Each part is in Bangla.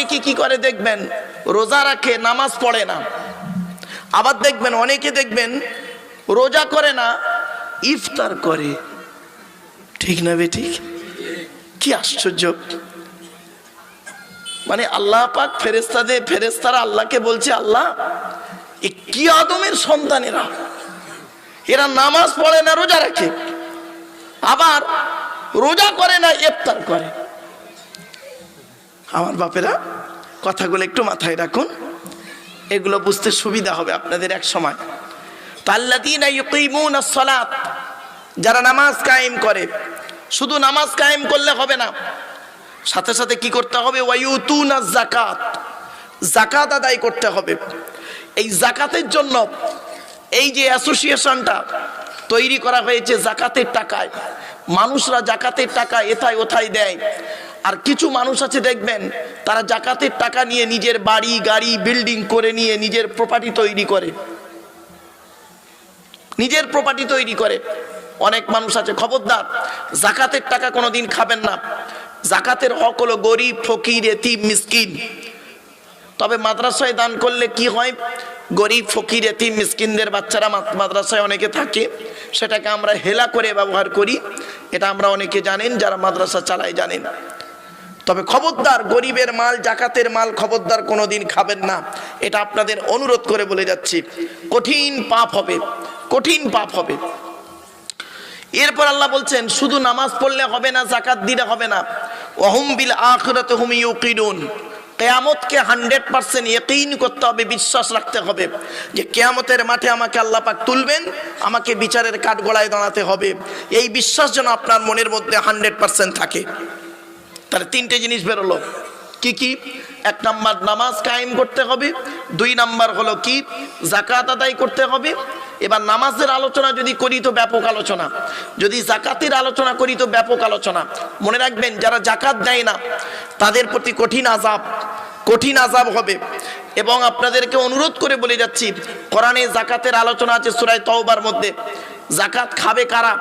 অনেকে কি করে দেখবেন, রোজা রাখে নামাজ পড়ে না। আবার দেখবেন অনেকে দেখবেন রোজা করে না, ইফতার করে। ঠিক না বেঠিক? কি আশ্চর্য! মানে আল্লাহ পাক ফেরেশতারা আল্লাহকে বলছে, আল্লাহ এ কি আদমের সন্তানেরা, এরা নামাজ পড়ে না, রোজা রাখে, আবার রোজা করে না, ইফতার করে। আমার বাপেরা, কথাগুলো একটু মাথায় রাখুন, এগুলো বুঝতে সুবিধা হবে আপনাদের এক সময়। তাল্লাযীনা ইউকিমুনাস সালাত, যারা নামাজ কায়েম করে। শুধু নামাজ কায়েম করলে হবে না, সাথে সাথে কি করতে হবে? ওয়ায়ুতুনাজ যাকাত, যাকাত আদায় করতে হবে। এই যাকাতের জন্য এই যে অ্যাসোসিয়েশনটা তৈরি করা হয়েছে জাকাতের টাকায়, মানুষরা জাকাতের টাকা এথায় ওথায় দেয়। আর কিছু মানুষ আছে দেখবেন, তারা জাকাতের টাকা নিয়ে নিজের বাড়ি গাড়ি বিল্ডিং করে নিয়ে নিজের প্রপার্টি তৈরি করে, নিজের প্রপার্টি তৈরি করে। অনেক মানুষ আছে, খবরদার, জাকাতের টাকা কোনোদিন খাবেন না। জাকাতের হক হলো গরিব, ফকির, এতিম, মিসকিন। তবে মাদ্রাসায় দান করলে কি হয়, গরিব, ফকির, এতিম, মিসকিনদের বাচ্চারা মাদ্রাসায় অনেকে থাকে, সেটাকে আমরা হেলা করে ব্যবহার করি। এটা আমরা অনেকে জানেন, যারা মাদ্রাসা চালায় জানেন। তবে খবরদার, গরিবের মাল, জাকাতের মাল খবরদার কোনোদিন খাবেন না। এটা আপনাদের অনুরোধ করে বলে যাচ্ছি, কঠিন পাপ হবে, কঠিন পাপ হবে। এরপর আল্লাহ বলছেন, শুধু নামাজ পড়লে হবে না, জাকাত দিলে হবে না। ওয়াহুম বিল আখিরাতি হুম ইউকিনুন, কিয়ামতকে 100% ইয়াকিন করতে হবে, বিশ্বাস রাখতে হবে যে কিয়ামতের মাঠে আমাকে আল্লাহ পাক তুলবেন, আমাকে বিচারের কাঠগড়ায় দাঁড়াতে হবে। এই বিশ্বাস যেন আপনার মনের মধ্যে 100% থাকে। তাহলে তিনটে জিনিস বেরোলো, কি কি? এক নাম্বার নামাজ কায়েম করতে হবে, দুই নাম্বার হলো কি, যাকাত আদায় করতে হবে। এবার নামাজের আলোচনা যদি করি তো ব্যাপক আলোচনা, যদি যাকাতের আলোচনা করি তো ব্যাপক আলোচনা। মনে রাখবেন, যারা যাকাত দেয় না তাদের প্রতি কঠিন আযাব হবে। এবং আপনাদেরকে অনুরোধ করে বলে যাচ্ছি, কোরআনে যাকাতের আলোচনা আছে সূরা তাওবার মধ্যে। যাকাত খাবে কারা,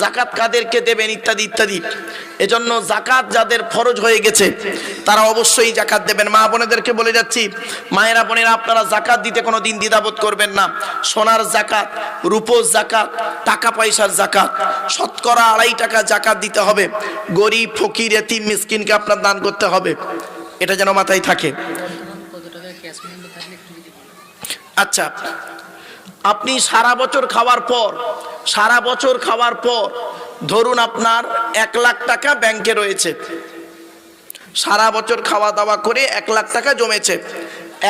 যাকাত কাদেরকে দেবেন, ইত্যাদি ইত্যাদি। এজন্য যাকাত যাদের ফরজ হয়ে গেছে তারা অবশ্যই যাকাত দেবেন। মা বোনেদেরকে বলে যাচ্ছি, মায়েরা বোনেরা, আপনারা যাকাত দিতে কোনো দিন দ্বিধাবোধ করবেন না। সোনার যাকাত, রূপোর যাকাত, টাকা পয়সার যাকাত, শতকরা 2.5 টাকা যাকাত দিতে হবে। গরিব, ফকির, এতিম, মিসকিনকে আপনার দান করতে হবে, এটা যেন মাথায় থাকে। আচ্ছা, আপনি সারা বছর খাওয়ার পর ধরুন আপনার 1 লাখ টাকা ব্যাংকে রয়েছে, সারা বছর খাওয়া দাওয়া করে 1 লাখ টাকা জমেছে।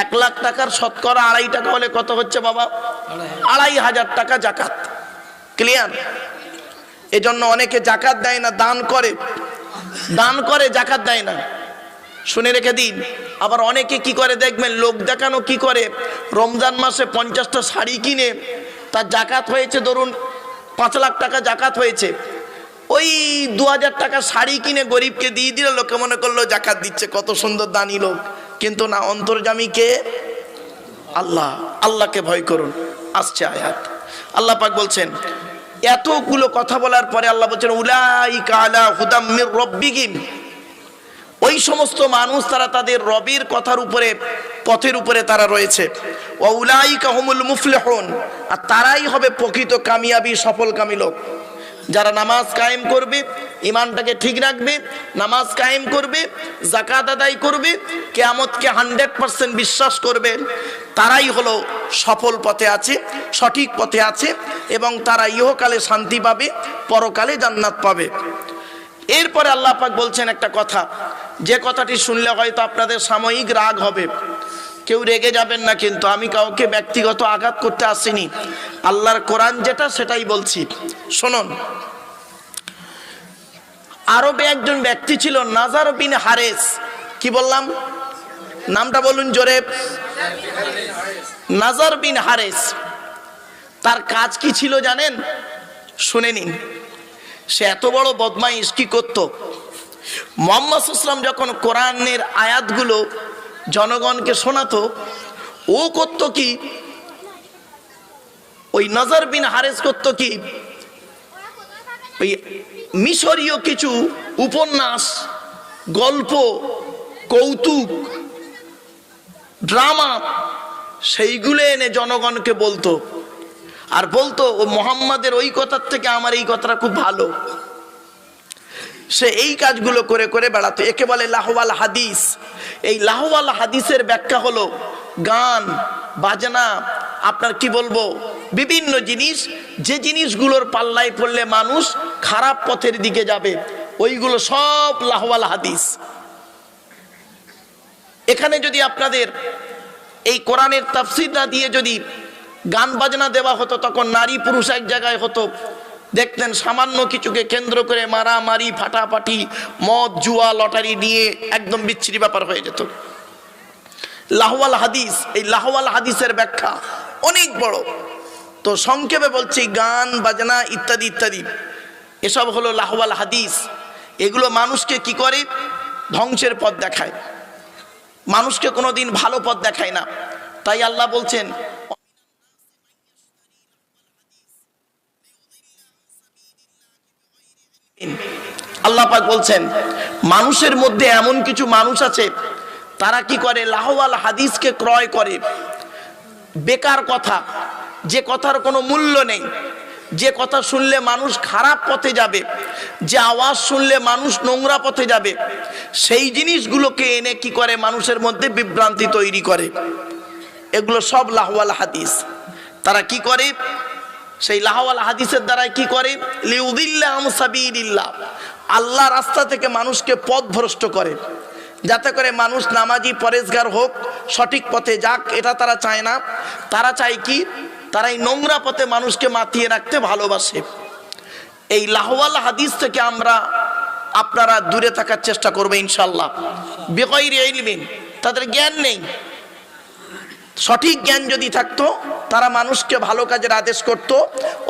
1 লাখ টাকার শতকরা 2.5 টাকা হলে কত হচ্ছে বাবা? 2,500 টাকা যাকাত। ক্লিয়ার? এজন্য অনেকে যাকাত দেয় না, দান করে, যাকাত দেয় না। শুনে রেখে দিন। আবার অনেকে কি করে দেখবেন, লোক দেখানো কি করে, রমজান মাসে 50টা শাড়ি কিনে, তার যাকাত হয়েছে ধরুন 5 লাখ টাকা যাকাত হয়েছে, ওই 2000 টাকা শাড়ি কিনে গরিবকে দিয়ে দিল, লোকে মনে করলো যাকাত দিচ্ছে, কত সুন্দর দানি লোক। কিন্তু না, অন্তর্যামী কে? আল্লাহ। আল্লাহকে ভয় করুন। আসছে আয়াত, আল্লাহ পাক বলছেন, এতগুলো কথা বলার পরে আল্লাহ বলছেন, উলাইকা আলা হুদাম মির রাব্বিহিম, ওই সমস্ত মানুষ তারা তাদের রবের কথার উপরে, পথের উপরে তারা রয়েছে। ওয়া উলাইকা হুমুল মুফলিহুন, আর তারাই হবে প্রকৃত কামিয়াবি, সফলকামী লোক। যারা নামাজ কায়েম করবে, ইমানটাকে ঠিক রাখবে, নামাজ কায়েম করবে, যাকাত আদায় করবে, কিয়ামতকে 100% বিশ্বাস করবে, তারাই হলো সফল পথে আছে, সঠিক পথে আছে, এবং তারা ইহকালে শান্তি পাবে, পরকালে জান্নাত পাবে। এরপরে আল্লাহ পাক বলছেন একটা কথা, যে কথাটি শুনলে হয়তো আপনাদের সাময়িক রাগ হবে, কেউ রেগে যাবেন না, কিন্তু আমি কাউকে ব্যক্তিগত আঘাত করতে আসিনি। আল্লাহর কোরআন যেটা সেটাই বলছি, শুনুন। আরবে একজন ব্যক্তি ছিল, নাজার বিন হারেস। কি বললাম? নামটা বলুন জোরে। নাজার বিন হারেস। তার কাজ কি ছিল জানেন? শুনে নিন। সে এত বড় বদমাইশ কি করত, মুহাম্মদ সাল্লাল্লাহু আলাইহি ওয়াসাল্লাম যখন কোরআনের আয়াতগুলো জনগণকে শোনাতো, ও করত কি, ওই নাজার বিন হারেস করত কি, ওই মিশরীয় কিছু উপন্যাস, গল্প, কৌতুক, ড্রামা, সেইগুলো এনে জনগণকে বলতো, আর বলতো ও মোহাম্মদের ওই কথার থেকে আমার এই কথাটা খুব ভালো। সে এই কাজগুলো করে করে বেড়াতো। একে বলে লাহওয়াল হাদিস। এই লাহওয়াল হাদিসের ব্যাখ্যা হলো গান বাজনা, আপনার কি বলবো, বিভিন্ন জিনিস, যে জিনিসগুলোর পাল্লায় পড়লে মানুষ খারাপ পথের দিকে যাবে, ওইগুলো সব লাহওয়াল হাদিস। এখানে যদি আপনাদের এই কোরআনের তাফসীর না দিয়ে যদি গান বাজনা দেওয়া হতো, তখন নারী পুরুষ এক জায়গায় হতো, দেখতেন সামান্য কিছুকে কেন্দ্র করে মারামারি, ফাটাফাটি, মদ জুয়া লটারি নিয়ে একদম বিচ্ছিরি ব্যাপার হয়ে যেত। লাহওয়াল হাদিস, এই লাহওয়াল হাদিসের ব্যাখ্যা অনেক বড়, তো সংক্ষেপে বলছি, গান বাজনা ইত্যাদি ইত্যাদি এসব হলো লাহওয়াল হাদিস। এগুলো মানুষকে কি করে, ধ্বংসের পথ দেখায়, মানুষকে কোনোদিন ভালো পথ দেখায় না। তাই আল্লাহ বলছেন, আল্লাহ পাক বলছেন মানুষের মধ্যে এমন কিছু মানুষ আছে তারা কি করে, লাহওয়াল হাদিসকে ক্রয় করে। বেকার কথা, যে কথার কোনো মূল্য নেই, যে কথা শুনলে মানুষ খারাপ পথে যাবে, যে আওয়াজ শুনলে মানুষ নোংরা পথে যাবে, সেই জিনিসগুলোকে এনে কি করে মানুষের মধ্যে বিভ্রান্তি তৈরি করে। এগুলো সব লাহওয়াল হাদিস। তারা কি করে, সেই লাহওয়াল হাদিসের দ্বারা কি করে, লিউদিল্লা আন সাবিলিল্লাহ, আল্লাহ রাস্তা থেকে মানুষকে পথভ্রষ্ট করে, যাতে করে মানুষ নামাজি পরেজগার হোক, সঠিক পথে যাক, এটা তারা চায় না। তারা চায় কি, তারা এই নোংরা পথে মানুষকে মাতিয়ে রাখতে ভালোবাসে। এই লাহওয়াল হাদিস থেকে আপনারা দূরে থাকার চেষ্টা করবে ইনশাআল্লাহ। বিগাইরি ইলমিন, তাদের জ্ঞান নেই। সঠিক জ্ঞান যদি থাকতো, তারা মানুষকে ভালো কাজের আদেশ করত,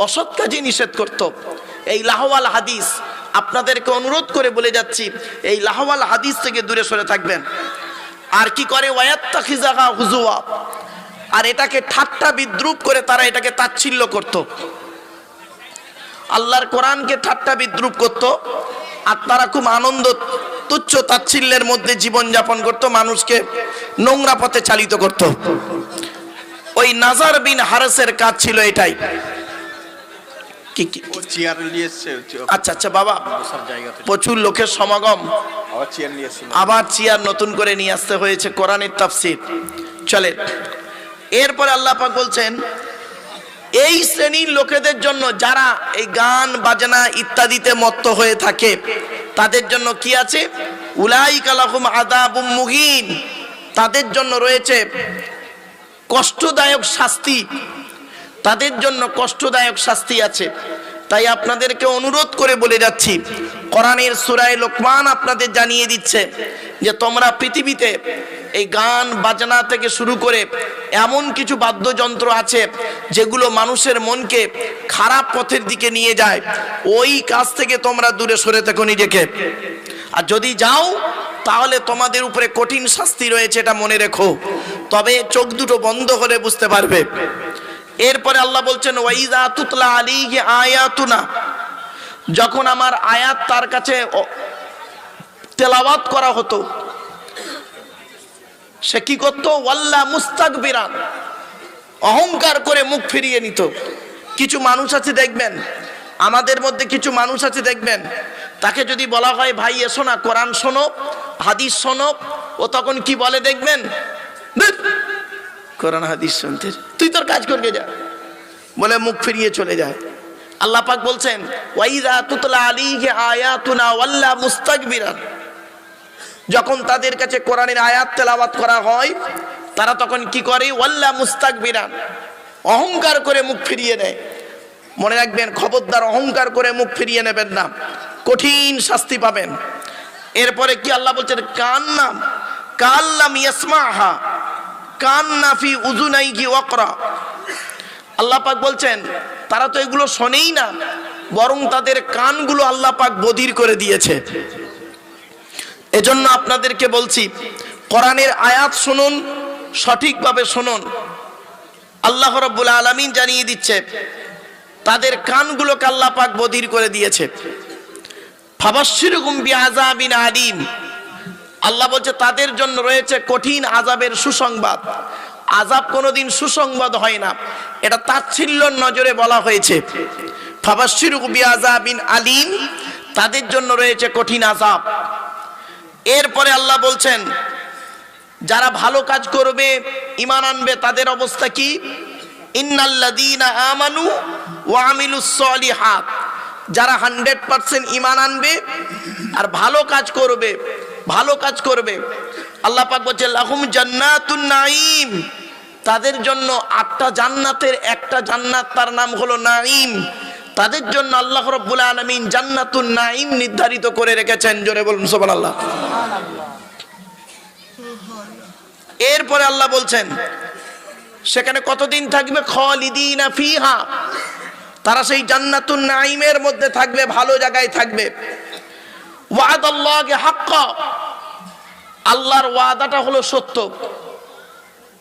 অসৎ কাজে নিষেধ করত। এই লাহওয়াল হাদিস, আপনাদেরকে অনুরোধ করে বলে যাচ্ছি, এই লাহওয়াল হাদিস থেকে দূরে সরে থাকবেন। আর কি করে, ওয়ায়াত্তাখিযাহা হুজুয়া, আর এটাকে ঠাট্টা বিদ্রুপ করে তারা এটাকে তাচ্ছিল্য করত। আল্লাহর কোরআনকে ঠাট্টা বিদ্রুপ করত, আর তারা খুব আনন্দ তুচ্ছ তাচ্ছিল্যের মধ্যে জীবন যাপন করত, মানুষকে নোংরা পথে চালিত করত। ওই নাজার বিন হারেসের কাজ ছিল এটাই। আচ্ছা আচ্ছা বাবা, প্রচুর লোকের সমাগম, আবার চেয়ার নতুন করে নিয়ে আসতে হয়েছে, কোরআনের তাফসীর চলে। এরপরে আল্লাহ পাক বলছেন, এই শ্রেণীর লোকেদের জন্য যারা এই গান বাজনা ইত্যাদিতে মত্ত হয়ে থাকে, তাদের জন্য কি আছে, উলাইকা লাহুম আযাবুম মুহিন, তাদের জন্য রয়েছে কষ্টদায়ক শাস্তি, তাদের জন্য কষ্টদায়ক শাস্তি আছে। তাই আপনাদেরকে অনুরোধ করে বলে যাচ্ছি, কোরআনের সূরা লোকমান আপনাদের জানিয়ে দিচ্ছে যে তোমরা পৃথিবীতে এই গান বাজনা থেকে শুরু করে এমন কিছু বাদ্যযন্ত্র আছে যেগুলো মানুষের মনকে খারাপ পথের দিকে নিয়ে যায়, ওই কাজ থেকে তোমরা দূরে সরে থেকো নিজেকে। আর যদি যাও তাহলে তোমাদের উপরে কঠিন শাস্তি রয়েছে, এটা মনে রেখো। তবে চোখ দুটো বন্ধ করে বুঝতে পারবে। এরপরে আল্লাহ বলছেন, ওয়াইযা তুতলা আলাইহি আয়াতুনা, যখন আমার আয়াত তার কাছে তেলাওয়াত করা হতো, সে কি করতো, ওয়াল্লা মুস্তাকবিরান, অহংকার করে মুখ ফিরিয়ে নিত। কিছু মানুষ আছে দেখবেন, আমাদের মধ্যে কিছু মানুষ আছে দেখবেন, তাকে যদি বলা হয় ভাই এসো না কোরআন শোনো, হাদিস শোনো, ও তখন কি বলে দেখবেন, কোরআন হাদিস শুনতে, তুই তোর কাজ করকে যা, বলে মুখ ফিরিয়ে চলে যায়। আল্লাহ পাক বলছেন, ওয়াইযা তুতলা আলাইহি আয়াতুনা ওয়াল্লা মুস্তাকবিরান, যখন তাদের কাছে কোরআনের আয়াত তেলাওয়াত করা হয়, তারা তখন কি করে, ওয়াল্লা মুস্তাকবিরান, অহংকার করে মুখ ফিরিয়ে নেয়। মনে রাখবেন, খবরদার অহংকার করে মুখ ফিরিয়ে নেবেন না, কঠিন শাস্তি পাবেন। এরপরে কি আল্লাহ বলছেন, কাল্লাম ইয়াসমাহা কান্না ফি উযুনাইহি ওয়াকরা, আল্লাহ পাক বলছেন তারা তো এগুলো শোনেই না, বরং তাদের কানগুলো আল্লাহ পাক বধির করে দিয়েছে। এজন্য আপনাদেরকে বলছি, কোরআনের আয়াত শুনুন, সঠিকভাবে শুনুন। আল্লাহ রাব্বুল আলামিন জানিয়ে দিচ্ছে তাদের কানগুলোকে আল্লাহ পাক বধির করে দিয়েছে। ফাবাশশিরহুম বিআযাবিন আলীম, আল্লাহ বলছে তাদের জন্য রয়েছে কঠিন আযাবের সুসংবাদ। আযাব কোনোদিন সুসংবাদ হয় না, এটা তাচ্ছিল্যর নজরে বলা হয়েছে। ফাবাশশিরু বিআযাবিন আলীম, তাদের জন্য রয়েছে কঠিন আযাব। এরপরে আল্লাহ বলছেন যারা ভালো কাজ করবে, ঈমান আনবে, তাদের অবস্থা কি? ইন্নাল্লাযীনা আমানু ওয়া আমিলুস সলিহাত, যারা 100% ঈমান আনবে আর ভালো কাজ করবে, ভালো কাজ করবে, আল্লাহ পাক বলছে লাহুম জান্নাতুন নাঈম, তাদের জন্য 8টা জান্নাতের একটা জান্নাত, তার নাম হলো নাঈম। তাদের জন্য আল্লাহ রাব্বুল আলামিন জান্নাতুন নাঈম নির্ধারিত করে রেখেছেন। জোরে বলুন সুবহানাল্লাহ। এরপরে আল্লাহ বলছেন সেখানে কতদিন থাকবে? খালিদিনা ফিহা, তারা সেই জান্নাতুন নাঈমের মধ্যে থাকবে, ভালো জায়গায় থাকবে। ওয়াদাল্লাহি হাক্কা, আল্লাহর ওয়াদাটা হলো সত্য।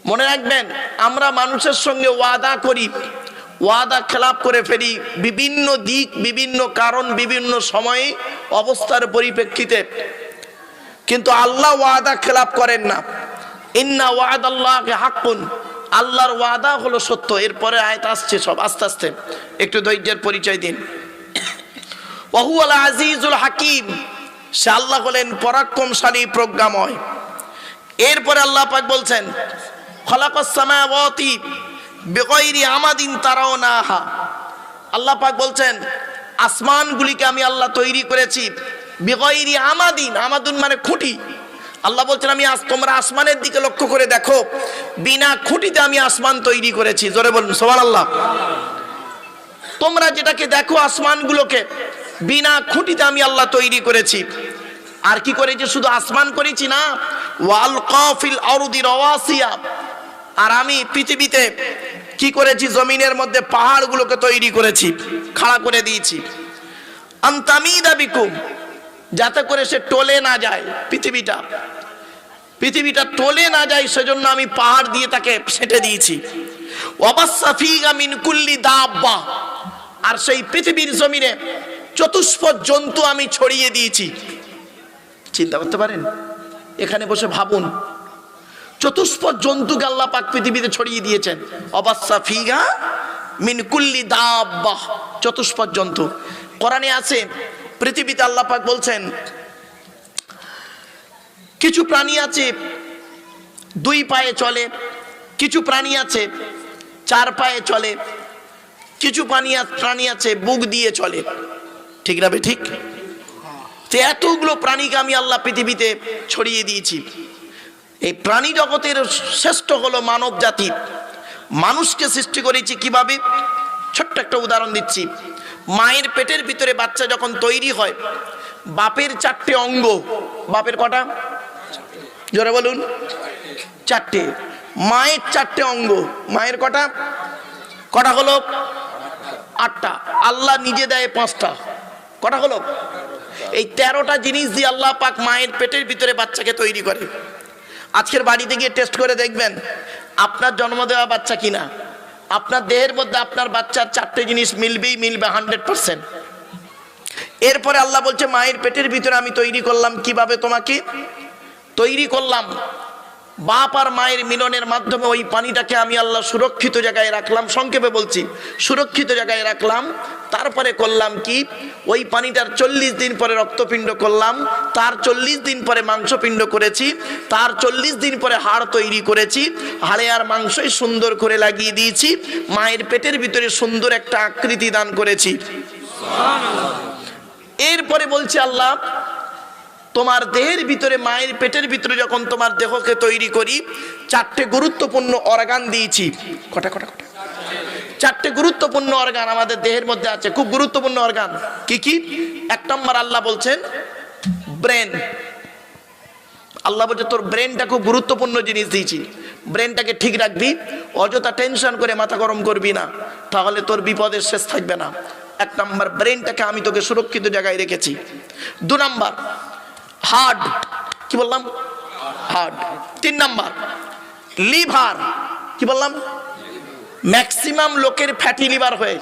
মনে রাখবেন, আমরা মানুষের সঙ্গে ওয়াদা করি, ওয়াদা খেলাপ করে ফেলি বিভিন্ন দিক, বিভিন্ন কারণ, বিভিন্ন সময়ে, অবস্থার পরিপ্রেক্ষিতে, কিন্তু আল্লাহ ওয়াদা খেলাপ করেন না। ইন্না ওয়াদাল্লাহি হাক্কুন, আল্লাহর ওয়াদা হলো সত্য। এরপরে আয়াত আসছে সব, আস্তে আস্তে একটু ধৈর্যের পরিচয় দিন। ওয়া হুয়াল আজিজুল হাকিম, সে আল্লাহ হলেন পরাক্রমশালী, প্রজ্ঞাময়। এরপরে আল্লাহ পাক বলছেন খালাকাস সামাওয়াতি বিগাইরি আমাদিন তারাউনাহা, আল্লাহ পাক বলছেন আসমানগুলিকে আমি আল্লাহ তৈরি করেছি বিগাইরি আমাদিন, আমাদুন মানে খুঁটি। আল্লাহ বলছেন আমি তোমরা আসমানের দিকে লক্ষ্য করে দেখো, বিনা খুঁটিতে আমি আসমান তৈরি করেছি। জোরে বলুন সুবহানাল্লাহ। তোমরা যেটাকে দেখো আসমানগুলোকে, বিনা খুঁটিতে আমি আল্লাহ তৈরি করেছি। আর কি করেছি? শুধু আসমান করেছি না, ওয়াল কাফিল আরদি রাওয়াসিয়া, আর আমি পৃথিবীতে কি করেছি? জমিনের মধ্যে পাহাড়গুলোকে তৈরি করেছি, খাড়া করে দিয়েছি। আনতামিদা বিকুম, যাতে করে সে টলে না যায়, পৃথিবীটা টলে না যায়, সেজন্য আমি পাহাড় দিয়ে তাকে সেটে দিয়েছি। ওয়াবাসসা ফীহা মিন কুল্লি দাব্বা, আর সেই পৃথিবীর জমিনে চতুষ্পদ জন্তু আমি ছড়িয়ে দিয়েছি। চিন্তা করতে পারেন? এখানে বসে ভাবুন, চতুষ্পদ জন্তুকে আল্লাহ পাক পৃথিবীতে ছড়িয়ে দিয়েছেন। ওয়াবাসসা ফীহা মিন কুল্লি দাব্বা, চতুষ্পদ জন্তু। কোরআনে আছে পৃথিবীতে আল্লাহ পাক বলছেন কিছু প্রাণী আছে 2 পায়ে চলে, কিছু প্রাণী আছে 4 পায়ে চলে, কিছু প্রাণী আছে বুক দিয়ে চলে। ঠিক না? ঠিক। তো এতগুলো প্রাণীকে আমি আল্লাহ পৃথিবীতে ছড়িয়ে দিয়েছি। এই প্রাণী জগতের শ্রেষ্ঠ হলো মানব জাতি। মানুষকে সৃষ্টি করেছি কিভাবে? ছোট্ট একটা উদাহরণ দিচ্ছি। মায়ের পেটের ভিতরে বাচ্চা যখন তৈরি হয়, বাপের 4টে অঙ্গ। বাপের কটা? জোরে বলুন। 4টে। মায়ের 4টে অঙ্গ। মায়ের কটা? কটা হলো? 8টা। আল্লাহ নিজে দেয় 5টা। কটা হলো? এই 13টা জিনিস দিয়ে আল্লাহ পাক মায়ের পেটের ভিতরে বাচ্চাকে তৈরি করে। আজকের বাড়িতে গিয়ে টেস্ট করে দেখবেন আপনার জন্ম দেওয়া বাচ্চা কিনা। আপনার দেহের মধ্যে আপনার বাচ্চার 4টে জিনিস মিলবে 100%। এরপরে আল্লাহ বলছে মায়ের পেটের ভিতরে আমি তৈরি করলাম। কিভাবে তোমাকে তৈরি করলাম? বাপ আর মায়ের মিলনের মাধ্যমে ওই পানিটাকে আমি আল্লাহ সুরক্ষিত জায়গায় রাখলাম। সংক্ষেপে বলছি, সুরক্ষিত জায়গায় রাখলাম। তারপরে করলাম কি? ওই পানিটার 40 দিন পরে রক্তপিণ্ড করলাম, তার 40 দিন পরে মাংসপিণ্ড করেছি, তার 40 দিন পরে হাড় তৈরি করেছি, হাড়ে আর মাংসই সুন্দর করে লাগিয়ে দিয়েছি, মায়ের পেটের ভিতরে সুন্দর একটা আকৃতি দান করেছি। এরপরে বলছে আল্লাহ তোমার দেহের ভিতরে, মায়ের পেটের ভিতরে যখন তোমার দেহকে তৈরি করি, 4টে গুরুত্বপূর্ণ অর্গান দিয়েছি। কটা? 4টে গুরুত্বপূর্ণ অর্গান আমাদের দেহের মধ্যে আছে, খুব গুরুত্বপূর্ণ অর্গান। কি কি? 1 নম্বর আল্লাহ বলছেন ব্রেন। আল্লাহ বলছে তোর ব্রেনটা খুব গুরুত্বপূর্ণ জিনিস দিয়েছি, ব্রেনটাকে ঠিক রাখবি, অযথা টেনশন করে মাথা গরম করবি না, তাহলে তোর বিপদের শেষ থাকবে না। 1 নম্বর ব্রেনটাকে আমি তোকে সুরক্ষিত জায়গায় রেখেছি। 2 নম্বর হার্ট। কি বললাম? হার্ট। 3 নম্বর লিভার। কি বললাম? ম্যাক্সিমাম লোকের ফ্যাটি লিভার হয়ে,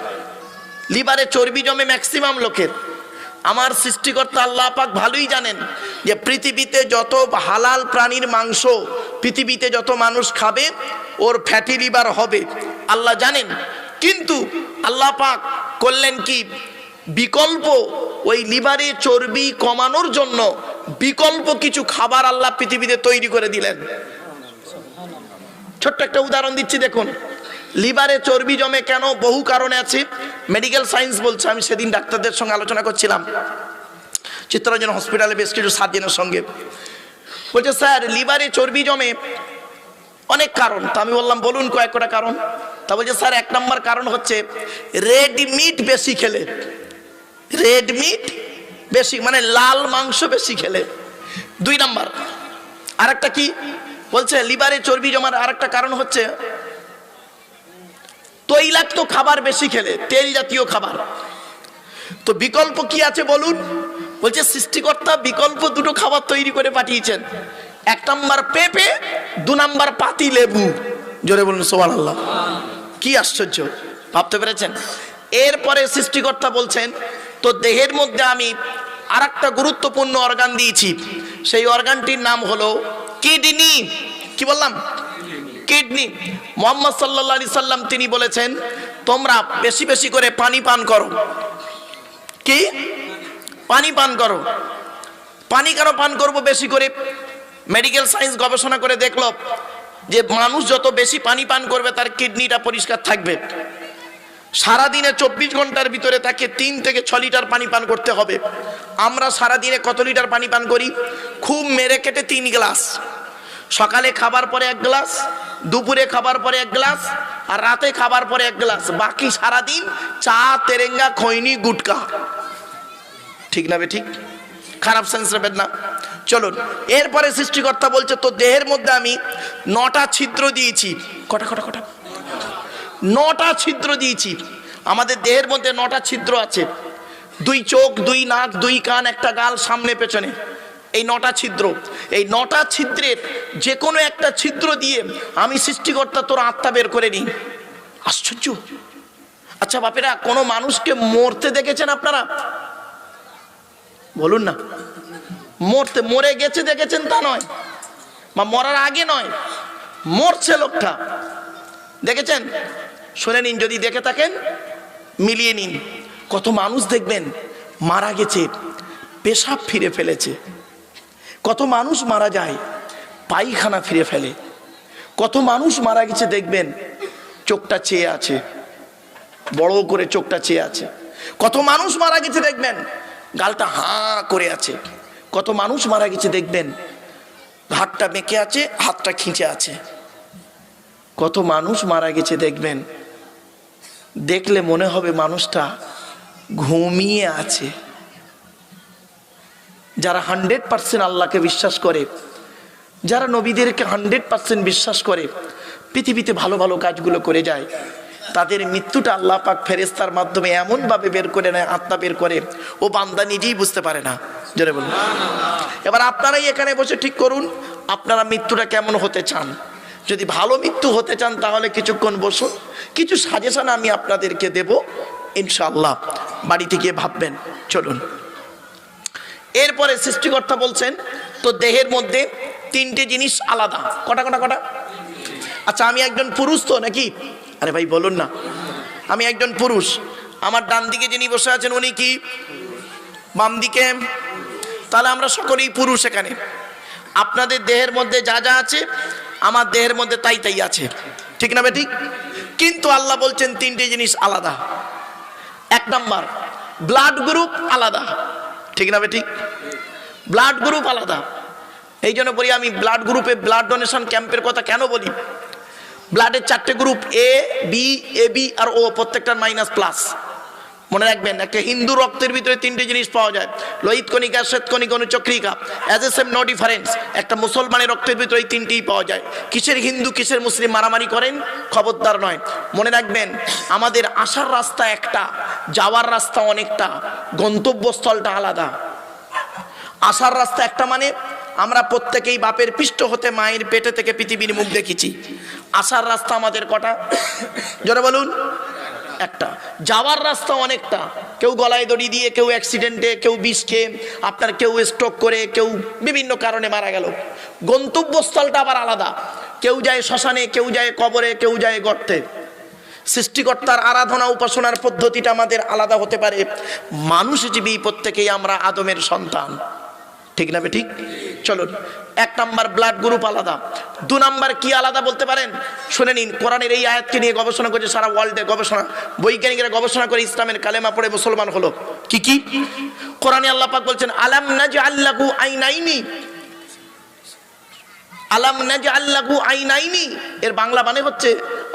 লিভারে চর্বি জমে ম্যাক্সিমাম লোকের। আমার সৃষ্টিকর্তা আল্লাহ পাক ভালোই জানেন যে পৃথিবীতে যত হালাল প্রাণীর মাংস পৃথিবীতে যত মানুষ খাবে ওর ফ্যাটি লিভার হবে আল্লাহ জানেন। কিন্তু আল্লাহ পাক করলেন কি, বিকল্প ওই লিভারে চর্বি কমানোর জন্য বিকল্প কিছু খাবার আল্লাহ পৃথিবীতে তৈরি করে দিলেন। ছোট্ট একটা উদাহরণ দিচ্ছি, দেখুন লিভারে চর্বি জমে কেন, বহু কারণে আছে। মেডিকেল সায়েন্স বলছে, আমি সেদিন ডাক্তারদের সঙ্গে আলোচনা করছিলাম চিত্তরঞ্জন হসপিটালে বেশ কিছু সার্জনের সঙ্গে, বলছে স্যার লিভারে চর্বি জমে অনেক কারণ। তা আমি বললাম বলুন কয়েকটা কারণ। তা বলছে স্যার 1 নম্বর কারণ হচ্ছে রেড মিট বেশি খেলে, রেড মিট বেশি মানে লাল মাংস বেশি খেলে। 2 নম্বর আরেকটা কি বলছে, লিভারে চর্বি জমার আরেকটা কারণ হচ্ছে তৈলাক্ত খাবার বেশি খেলে, তেল জাতীয় খাবার। তো বিকল্প কি আছে বলুন? বলছে সৃষ্টিকর্তা বিকল্প 2টো খাবার তৈরি করে পাঠিয়েছেন, 1 নম্বর পেঁপে, 2 নম্বর পাতি লেবু। জোরে বলুন সুবহানাল্লাহ। কি আশ্চর্য, ভাবতে পেরেছেন? এরপরে সৃষ্টিকর্তা বলছেন তো দেহের মধ্যে আমি আরেকটা গুরুত্বপূর্ণ অর্গান দিয়েছি, সেই অর্গানটির নাম হলো কিডনি। কি বললাম? কিডনি। মুহাম্মদ সাল্লাল্লাহু আলাইহি সাল্লাম তিনি বলেছেন তোমরা বেশি বেশি করে পানি পান করো। কি? পানি পান করো। পানি কেন পান করবো বেশি করে? মেডিকেল সায়েন্স গবেষণা করে দেখলো যে মানুষ যত বেশি পানি পান করবে তার কিডনিটা পরিষ্কার থাকবে। সারাদিনে 24 ঘন্টার ভিতরে তাকে 3 থেকে 6 লিটার পানি পান করতে হবে। আমরা সারাদিনে কত লিটার পানি পান করি? খুব মেরে কেটে 3 গ্লাস। সকালে খাবার পরে 1 গ্লাস, দুপুরে খাবার পরে 1 গ্লাস, আর রাতে খাবার পরে 1 গ্লাস। বাকি সারাদিন চা, তেরেঙ্গা, খৈনি, গুটকা। ঠিক না বে ঠিক? খারাপ সেন্স নেবেন না। চলুন এরপরে সৃষ্টিকর্তা বলছে তো দেহের মধ্যে আমি 9টা ছিদ্র দিয়েছি। কটা? 9টা ছিদ্র দিয়েছি। আমাদের দেহের মধ্যে 9টা ছিদ্র আছে, 2 চোখ, 2 নাক, 2 কান, 1টা গাল, সামনে পেছনে, এই 9টা ছিদ্র। এই 9টা ছিদ্রের যে কোনো একটা ছিদ্র দিয়ে আমি সৃষ্টিকর্তা তোর আত্মা বের করে নিই। আশ্চর্য। আচ্ছা বাপেরা, কোনো মানুষকে মরতে দেখেছেন আপনারা? বলুন না। মরে গেছে দেখেছেন তা নয়, বা মরার আগে নয়, মরছে লোকটা দেখেছেন? শুনে নিন, যদি দেখে থাকেন মিলিয়ে নিন। কত মানুষ দেখবেন মারা গেছে পেশাব ফিরে ফেলেছে, কত মানুষ মারা যায় পায়খানা ফিরে ফেলে, কত মানুষ মারা গেছে দেখবেন চোখটা চেয়ে আছে, বড় করে চোখটা চেয়ে আছে। কত মানুষ মারা গেছে দেখবেন গালটা হাঁ করে আছে। কত মানুষ মারা গেছে দেখবেন ঘাটটা বেঁকে আছে, হাতটা খিঁচে আছে। কত মানুষ মারা গেছে দেখবেন দেখলে মনে হবে মানুষটা ঘুমিয়ে আছে। যারা 100% আল্লাহকে বিশ্বাস করে, যারা নবীদেরকে 100% বিশ্বাস করে, পৃথিবীতে ভালো ভালো কাজগুলো করে যায়, তাদের মৃত্যুটা আল্লাহ পাক ফেরেশতার মাধ্যমে এমন ভাবে বের করে নেয়, আত্মা বের করে, ও বান্দা নিজেই বুঝতে পারে না। জোরে বলুন। এবার আপনারাই এখানে বসে ঠিক করুন আপনারা মৃত্যুটা কেমন হতে চান। যদি ভালো মৃত্যু হতে চান তাহলে কিছুক্ষণ বসুন, কিছু সাজেশন আমি আপনাদেরকে দেব, ইনশাআল্লাহ বাড়িতে গিয়ে ভাববেন। চলুন এরপরে সৃষ্টিকর্তা বলছেন তো দেহের মধ্যে 3টে জিনিস আলাদা। কটা? আচ্ছা আমি একজন পুরুষ তো নাকি? আরে ভাই বলুন না, আমি একজন পুরুষ। আমার ডান দিকে যিনি বসে আছেন উনি কি? বাম দিকে? তাহলে আমরা সকলেই পুরুষ এখানে। আপনাদের দেহের মধ্যে যা যা আছে আমার দেহের মধ্যে তাই তাই আছে, ঠিক না ঠিক? কিন্তু আল্লাহ বলছেন 3টে জিনিস আলাদা। 1 নম্বর ব্লাড গ্রুপ আলাদা, ঠিক না ঠিক? ব্লাড গ্রুপ আলাদা। এই জন্য বলি আমি ব্লাড গ্রুপে ব্লাড ডোনেশন ক্যাম্পের কথা কেন বলি। ব্লাডের 4টে গ্রুপ, এ বি, এবি আর ও, প্রত্যেকটার -+। মনে রাখবেন একটা হিন্দু রক্তের ভিতরে 3টে জিনিস পাওয়া যায়, লোহিত কণিকা, শ্বেত কণিকা, অনুচক্রিকা, as a same no difference. একটা মুসলমানের রক্তের ভিতরে এই 3টেই পাওয়া যায়। কিসের হিন্দু কিসের মুসলিম মারামারি করেন, খবরদার নয়। মনে রাখবেন আমাদের আসার রাস্তা একটা, যাওয়ার রাস্তা অনেকটা, গন্তব্যস্থলটা আলাদা। আসার রাস্তা একটা মানে আমরা প্রত্যেকেই বাপের পৃষ্ঠ হতে মায়ের পেটে থেকে পৃথিবীর মুখ দেখেছি। আসার রাস্তা আমাদের কটা? জোরে বলুন। একটা। যাওয়ার রাস্তা অনেকটা, কেউ গলায় দড়ি দিয়ে, কেউ অ্যাক্সিডেন্টে, কেউ বিষ খেয়ে, আপনার কেউ স্ট্রোক করে, কেউ বিভিন্ন কারণে মারা গেল। গন্তব্যস্থলটা আবার আলাদা, কেউ যায় শ্মশানে, কেউ যায় কবরে, কেউ যায় গর্তে। সৃষ্টিকর্তার আরাধনা উপাসনার পদ্ধতিটা আমাদের আলাদা হতে পারে। মানুষ হিসেবে প্রত্যেকেই আমরা আদমের সন্তান, ঠিক না ঠিক? চলুন, 1 নাম্বার ব্লাড গ্রুপ আলাদা। 2 নাম্বার কি আলাদা বলতে পারেন? শুনে নিন, কোরআনের এই আয়াতকে নিয়ে গবেষণা করেছে সারা ওয়ার্ল্ডে, গবেষণা বৈজ্ঞানিকরা গবেষণা করে ইসলামের কালেমা পড়ে মুসলমান হলো। কি কি? কোরআনে আল্লাহ পাক বলছেন আলাম নাজআল লাহু আইনাইনি, আলাম নাজআল লাহু আইনাইনি, এর বাংলা মানে হচ্ছে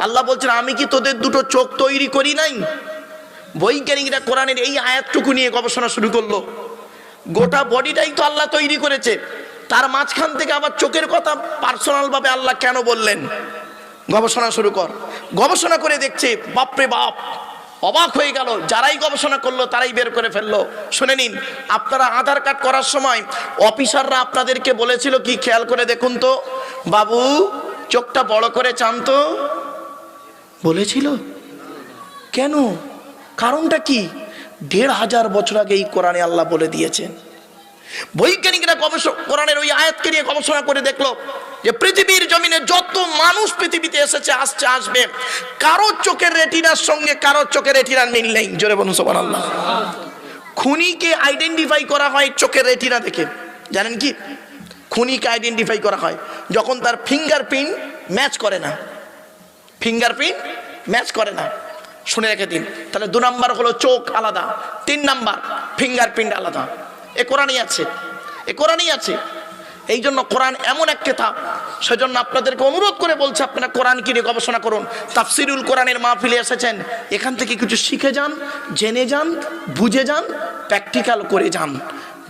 আল্লাহ বলছেন আমি কি তোদের দুটো চোখ তৈরি করি নাই? বৈজ্ঞানিকরা কোরআনের এই আয়াতটুকু নিয়ে গবেষণা শুরু করলো। গোটা বডিটাই তো আল্লাহ তৈরি করেছে, তার মাঝখান থেকে আবার চোখের কথা পার্সোনাল ভাবে আল্লাহ কেন বললেন? গবেষণা শুরু কর। গবেষণা করে দেখছে, বাপরে বাপ, অবাক হয়ে গেল। যারাই গবেষণা করলো তারাই বের করে ফেললো। শুনে নিন, আপনারা আধার কার্ড করার সময় অফিসাররা আপনাদেরকে বলেছিল কি? খেয়াল করে দেখুন তো বাবু, চোখটা বড় করে চান তো, বলেছিল? কেন? কারণটা কি? 1500 বছর আগে এই কোরআনে আল্লাহ বলে দিয়েছেন। বৈজ্ঞানিকরা কোরআনের ওই আয়াতকে নিয়ে গবেষণা করে দেখলো যে পৃথিবীর জমিনে যত মানুষ পৃথিবীতে এসেছে, আসছে, আসবে, কারো চোখের রেটিনার সঙ্গে কারো চোখের রেটিনার মিল নেই। জোরে বলুন সুবহানাল্লাহ। খুনিকে আইডেন্টিফাই করা হয় চোখের রেটিনা দেখে। জানেন কি? খুনিকে আইডেন্টিফাই করা হয় যখন তার ফিঙ্গারপ্রিন্ট ম্যাচ করে না, ফিঙ্গারপ্রিন্ট ম্যাচ করে না। শুনে রেখে দিন, তাহলে 2 নাম্বার হলো চোখ আলাদা, 3 নাম্বার ফিঙ্গারপ্রিন্ট আলাদা। এ কোরআনই আছে, এ কোরআনই আছে। এই জন্য কোরআন এমন এক কিতাব, সেজন্য আপনাদেরকে অনুরোধ করে বলছে আপনারা কোরআন কিনে গবেষণা করুন। তাফসিরুল কোরআনের মাহফিলে এসেছেন, এখান থেকে কিছু শিখে যান, জেনে যান, বুঝে যান, প্র্যাকটিক্যাল করে যান,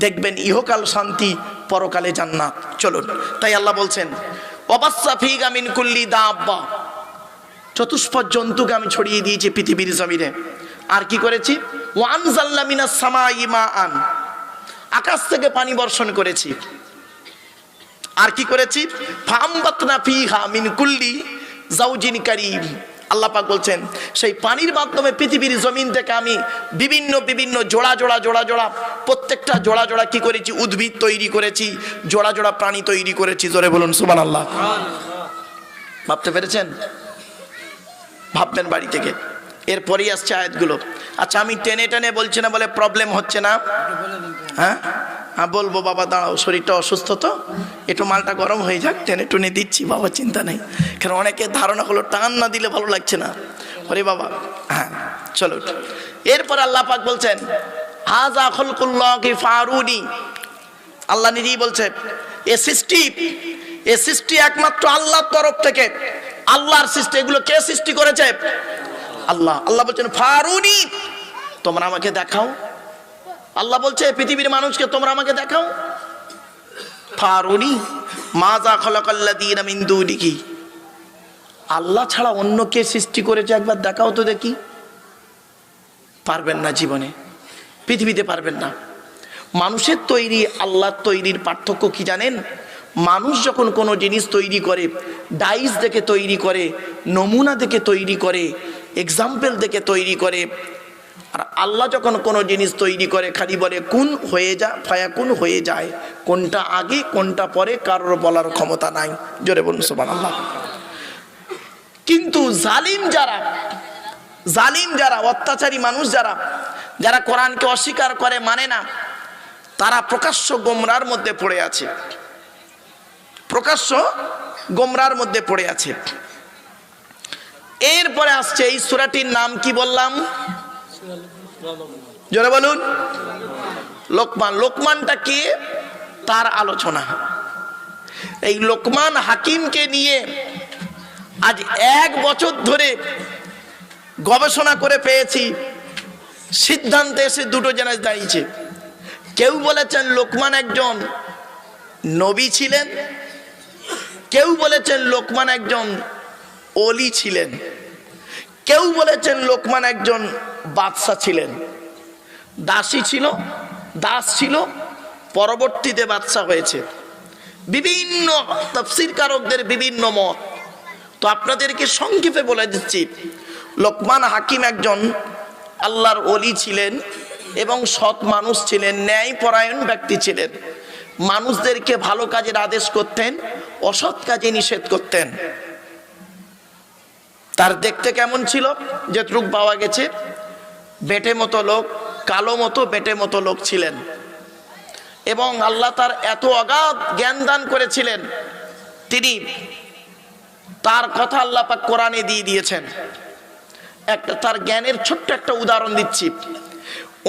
দেখবেন ইহকাল শান্তি, পরকালে জান্নাত। চলুন, তাই আল্লাহ বলছেন ওয়াবাসসা ফীকা মিন কুল্লি দাব্বা, চতুষ্পদ জন্তুকে আমি ছড়িয়ে দিয়েছি পৃথিবীর জমিনে। আর কি করেছি? ওয়া আনজালনা মিনাস সামাই মাআন, আকাশ থেকে পানি বর্ষণ করেছি। আর কি করেছি? ফাআমবাতনা ফীহা মিন কুল্লি যাওজিন কারীম, আল্লাহ পাক বলছেন সেই পানির মাধ্যমে পৃথিবীর জমিন থেকে আমি বিভিন্ন বিভিন্ন জোড়া জোড়া জোড়া জোড়া, প্রত্যেকটা জোড়া জোড়া কি করেছি? উদ্ভিদ তৈরি করেছি, জোড়া জোড়া প্রাণী তৈরি করেছি। জোরে বলুন সুবহানাল্লাহ। ভাবতে পেরেছেন? ভাববেন বাড়ি থেকে। এরপরেই আসছে আয়াতগুলো। আচ্ছা, আমি টেনে টেনে বলছি না বলে প্রবলেম হচ্ছে না? হ্যাঁ হ্যাঁ বলবো বাবা, দাঁড়াও, শরীরটা অসুস্থ তো, একটু মালটা গরম হয়ে যাক, টেনে টুনে দিচ্ছি বাবা, চিন্তা নেই। কারণ অনেকের ধারণা হলো টান না দিলে ভালো লাগছে না। ওরে বাবা, হ্যাঁ চলো। এরপর আল্লাহ পাক বলছেন হাযা খালকুল্লাহি ফারুনি, আল্লাহ নিজেই বলছে এ সৃষ্টি একমাত্র আল্লাহর তরফ থেকে, আল্লাহর সৃষ্টি। এগুলো কে সৃষ্টি করেছে? আল্লাহ। আল্লাহ বলছেন ফারুনি, তোমরা আমাকে দেখাও। আল্লাহ বলছে পৃথিবীর মানুষকে তোমরা আমাকে দেখাও। ফারুনি মাজা খালাকাল্লাযীনা মিন দুনিহি, আল্লাহ ছাড়া অন্য কে সৃষ্টি করেছে একবার দেখাও তো দেখি। পারবেন না, জীবনে পৃথিবীতে পারবেন না। মানুষের তৈরি আল্লাহর তৈরির পার্থক্য কি জানেন? মানুষ যখন কোনো জিনিস তৈরি করে, ডাইস দেখে তৈরি করে, নমুনা দেখে তৈরি করে, এক্সাম্পল দেখে তৈরি করে। আর আল্লাহ যখন কোনো জিনিস তৈরি করে খালি বলে কুন হয়ে যা, ফায়াকুন হয়ে যায়। কোনটা আগে কোনটা পরে কারোর বলার ক্ষমতা নাই। জোরে বলুন সুবহানাল্লাহ। কিন্তু জালিম যারা অত্যাচারী মানুষ, যারা কোরআনকে অস্বীকার করে, মানে না, তারা প্রকাশ্য গোমরার মধ্যে পড়ে আছে, প্রকাশ্য গোমরার মধ্যে পড়ে আছে। এরপরে আসছে এই সূরাটির নাম কি বললাম? জোরে বলুন। লোকমান। লোকমানটা কে? তার আলোচনা। এই লোকমান হাকিমকে নিয়ে আজ 1 বছর ধরে গবেষণা করে পেয়েছি, সিদ্ধান্তে এসে দুটো জিনিস দাঁড়িয়েছে। কেউ বলেছেন লোকমান একজন নবী ছিলেন, কেউ বলেছেন লোকমান একজন ওলি ছিলেন, কেউ বলেছেন লোকমান একজন বাদশা ছিলেন। দাসী ছিল, দাস ছিল, পরবর্তীতে বাদশা হয়েছে। বিভিন্ন তাফসীরকারকদের বিভিন্ন মত। তো আপনাদেরকে সংক্ষেপে বলে দিচ্ছি, লোকমান হাকিম একজন আল্লাহর ওলি ছিলেন এবং সৎ মানুষ ছিলেন, ন্যায়পরায়ণ ব্যক্তি ছিলেন। মানুষদেরকে ভালো কাজের আদেশ করতেন, অসৎ কাজে নিষেধ করতেন। তার দেখতে কেমন ছিল? যেটুক পাওয়া গেছে, বেটে মতো লোক, কালো মতো বেটে মতো লোক ছিলেন। এবং আল্লাহ তার এত অগাধ জ্ঞান দান করেছিলেন, তিনি তার কথা আল্লাহ পাক কোরআনে দিয়ে দিয়েছেন। একটা তার জ্ঞানের ছোট্ট একটা উদাহরণ দিচ্ছি।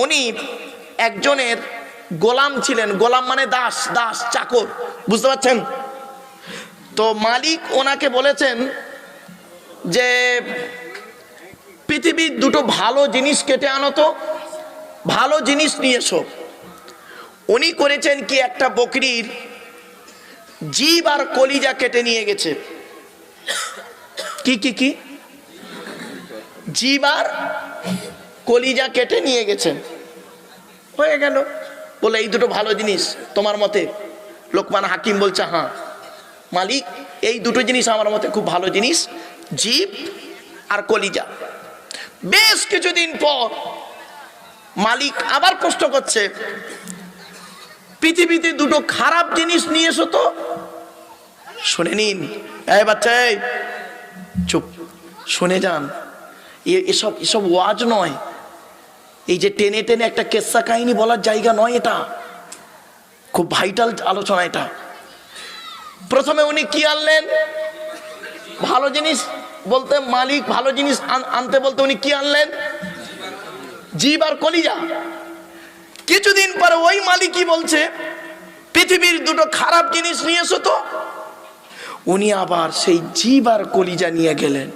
উনি একজনের গোলাম ছিলেন। গোলাম মানে দাস, দাস চাকর, বুঝতে পারছেন তো? মালিক ওনাকে বলেছেন যে পৃথিবীর দুটো ভালো জিনিস কেটে আনো তো, ভালো জিনিস নিয়ে এসো। উনি করেছেন কি, একটা বকরির জিব আর কলিজা কেটে নিয়ে গেছে। কি কি কি? জিব আর কলিজা কেটে নিয়ে গেছেন। হয়ে গেল। বলে এই দুটো ভালো জিনিস তোমার মতে? লোকমান হাকিম বলছে, হ্যাঁ মালিক, এই দুটো জিনিস আমার মতে খুব ভালো জিনিস, জিব আর কলিজা। বেশ কিছুদিন পর মালিক আবার প্রশ্ন করছে, পৃথিবীতে দুটো খারাপ জিনিস নিয়ে এসো তো। শুনে নিন, এই বাচ্চা, এই চুপ, শুনে যান। এসব এসব ওয়াজ নয়, এই যে টেনে টেনে একটা কেসা কাহিনী বলার জায়গা নয়, এটা খুব ভাইটাল আলোচনা এটা। প্রথমে উনি কি আনলেন? ভালো জিনিস বলতে মালিক ভালো জিনিস আনতে বলতে উনি কি আনলেন? জিব আর কলিজা। কিছুদিন পরে ওই মালিকই বলছে পৃথিবীর দুটো খারাপ জিনিস নিয়ে এসো তো। উনি আবার সেই জিব আর কলিজা নিয়ে গেলেন।